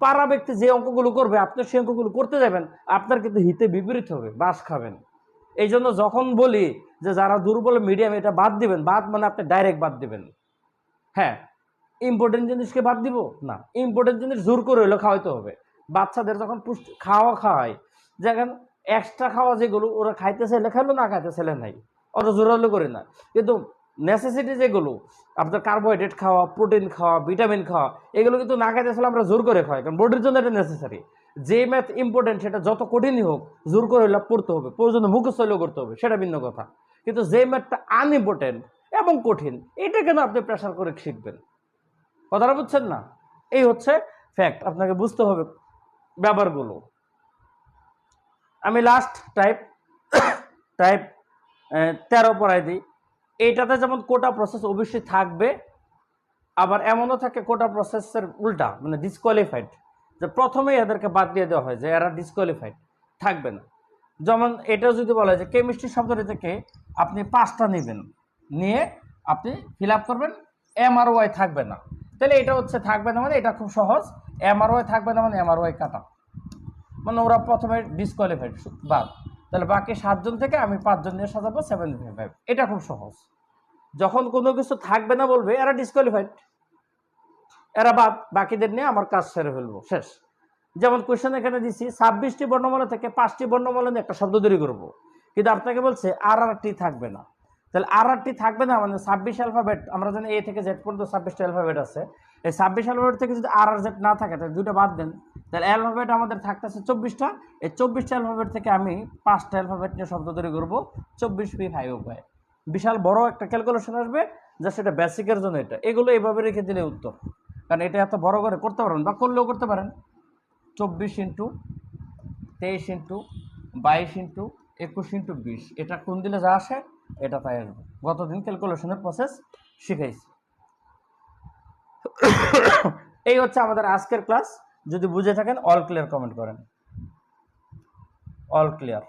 [SPEAKER 1] পারা ব্যক্তি যে অঙ্কগুলো করবে আপনি সেই অঙ্কগুলো করতে যাবেন, আপনার কিন্তু হিতে বিপরীত হবে, বাস খাবেন। এই জন্য যখন বলি যে যারা দুর্বল মিডিয়াম এটা বাদ দিবেন, বাদ মানে আপনি ডাইরেক্ট বাদ দিবেন। হ্যাঁ, ইম্পর্টেন্ট জিনিসকে বাদ দিব না, ইম্পর্টেন্ট জিনিস জোর করে হইলেও খাওয়াইতে হবে। বাচ্চাদের যখন পুষ্টি খাওয়াই, যেমন এক্সট্রা খাওয়া যেগুলো ওরা খাইতে চাইলে খাইলো, না খাইতে চাইলে নাই, অত জোরালো করে না। কিন্তু নেসেসিটি যেগুলো আপনার কার্বোহাইড্রেট খাওয়া, প্রোটিন খাওয়া, ভিটামিন খাওয়া, এগুলো কিন্তু না খাইতে চাইলে আমরা জোর করে খাই, কারণ বডির জন্য এটা নেসেসারি। যে ম্যাথ ইম্পর্টেন্ট সেটা যত কঠিনই হোক জোর করে হইলে পড়তে হবে, প্রয়োজনে মুখস্থ হইলেও করতে হবে, সেটা ভিন্ন কথা। কিন্তু যে ম্যাথটা আনইম্পর্টেন্ট এবং কঠিন, এটা কেন আপনি প্রেশার করে শিখবেন? কথাটা বুঝছেন না? এই হচ্ছে ফ্যাক্ট, আপনাকে বুঝতে হবে ব্যাপারগুলো। আমি লাস্ট টাইপ 13 পড়াই দিই। এইটাতে যেমন কোটা প্রসেস অবশ্যই থাকবে, আবার এমনও থাকে কোটা প্রসেসের উল্টা, মানে ডিসকোয়ালিফাইড, যে প্রথমেই এদেরকে বাদ দিয়ে দেওয়া হয় যে এরা ডিসকোয়ালিফাইড থাকবে না। যেমন এটাও যদি বলা হয় যে কেমিস্ট্রি শব্দটি থেকে আপনি 5টা নেবেন, নিয়ে আপনি ফিল আপ করবেন, MRY থাকবে না, তাহলে এটা হচ্ছে থাকবে না, মানে এটা খুব সহজ। MRY থাকবে না মানে MRY কাটা, মানে ওরা প্রথমে ডিসকোয়ালিফাইড বাদ, তাহলে বাকি 7 জন থেকে আমি 5 জন নিয়ে সাজাবো 75, এটা খুব সহজ। যখন কোনো কিছু থাকবে না বলবে এরা ডিসকোয়ালিফাইড, এরা বাদ, বাকিদের নিয়ে আমার কাজ সেরে ফেলবো, শেষ। যেমন কোয়েশ্চেন এখানে দিচ্ছি 26টি বর্ণমালা থেকে 5টি বর্ণমালা নিয়ে একটা শব্দ তৈরি করবো, কিন্তু আপনাকে বলছে RRT থাকবে না, তাহলে RRT থাকবে না মানে 26 অ্যালফাবেট, আমরা জানি A থেকে Z পর্যন্ত 26টা অ্যালফাবেট আছে, এই 26 অ্যালফাবেট থেকে যদি RRZ না থাকে তাহলে দুটো বাদ দেন, তাহলে অ্যালফাবেট আমাদের থাকতেছে 24টা। এই 24টা অ্যালফাবেট থেকে আমি 5টা অ্যালফাবেট নিয়ে শব্দ তৈরি করবো, 24P5 উপায়। বিশাল বড় একটা ক্যালকুলেশন আসবে, যা সেটা বেসিকের জন্য। এটা এগুলো এইভাবে রেখে দিলে উত্তর, কারণ এটা এত বড় করে করতে পারেন বা করলেও করতে পারেন। 24 ইন্টু 23 ইন্টু 22 ইন্টু 21 ইন্টু 20, এটা কোন দিলে যা আসে এটা তাই আসবে। গতদিন ক্যালকুলেশনের প্রসেস শিখাইছি। এই হচ্ছে আমাদের আজকের ক্লাস। যদি বুঝে থাকেন অল ক্লিয়ার কমেন্ট করেন, অল ক্লিয়ার।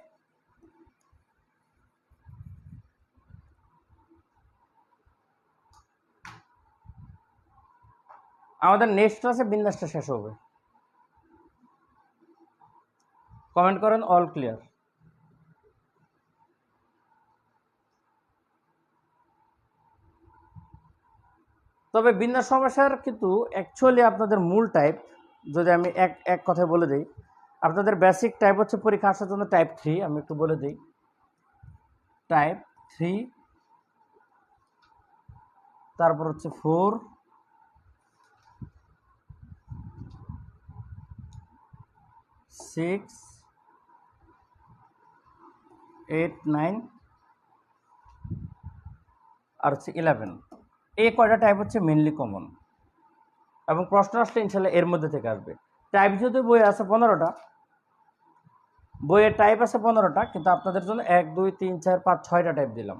[SPEAKER 1] আমাদের নেক্সট ক্লাসে বিন্যাসটা শেষ হবে, কমেন্ট করেন অল ক্লিয়ার। তবে বিন্যাস সমস্যার কিন্তু অ্যাকচুয়ালি আপনাদের মূল টাইপ, যদি আমি এক কথায় বলে দিই, আপনাদের বেসিক টাইপ হচ্ছে পরীক্ষা আসার জন্য টাইপ 3, আমি একটু বলে দিই। টাইপ 3, তারপর হচ্ছে 4, 6, 8, 9 আর হচ্ছে 11। এই কয়টা টাইপ হচ্ছে মেনলি কমন, এবং প্রশ্ন আসলে ইনশাল্লাহ এর মধ্যে থেকে আসবে। টাইপ যদি বই আছে 15টা, বইয়ের টাইপ আছে 15টা, কিন্তু আপনাদের জন্য 1, 2, 3, 4, 5, 6টা টাইপ দিলাম,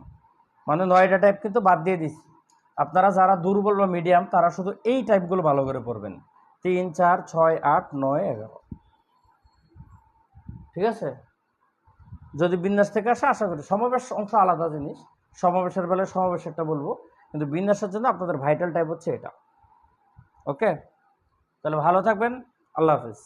[SPEAKER 1] মানে 9টা টাইপ কিন্তু বাদ দিয়ে দিচ্ছি। আপনারা যারা দুর্বল বা মিডিয়াম তারা শুধু এই টাইপগুলো ভালো করে পড়বেন, 3, 4, 6, 8, 9, 11, ঠিক আছে? যদি বিন্যাস থেকে আসে আশা করি, সমাবেশ অংশ আলাদা জিনিস, সমাবেশের বেলায় সমাবেশেরটা বলবো, কিন্তু বিন্যাসের জন্য আপনাদের ভাইটাল টাইপ হচ্ছে এটা। ওকে, তাহলে ভালো থাকবেন, আল্লাহ হাফিজ।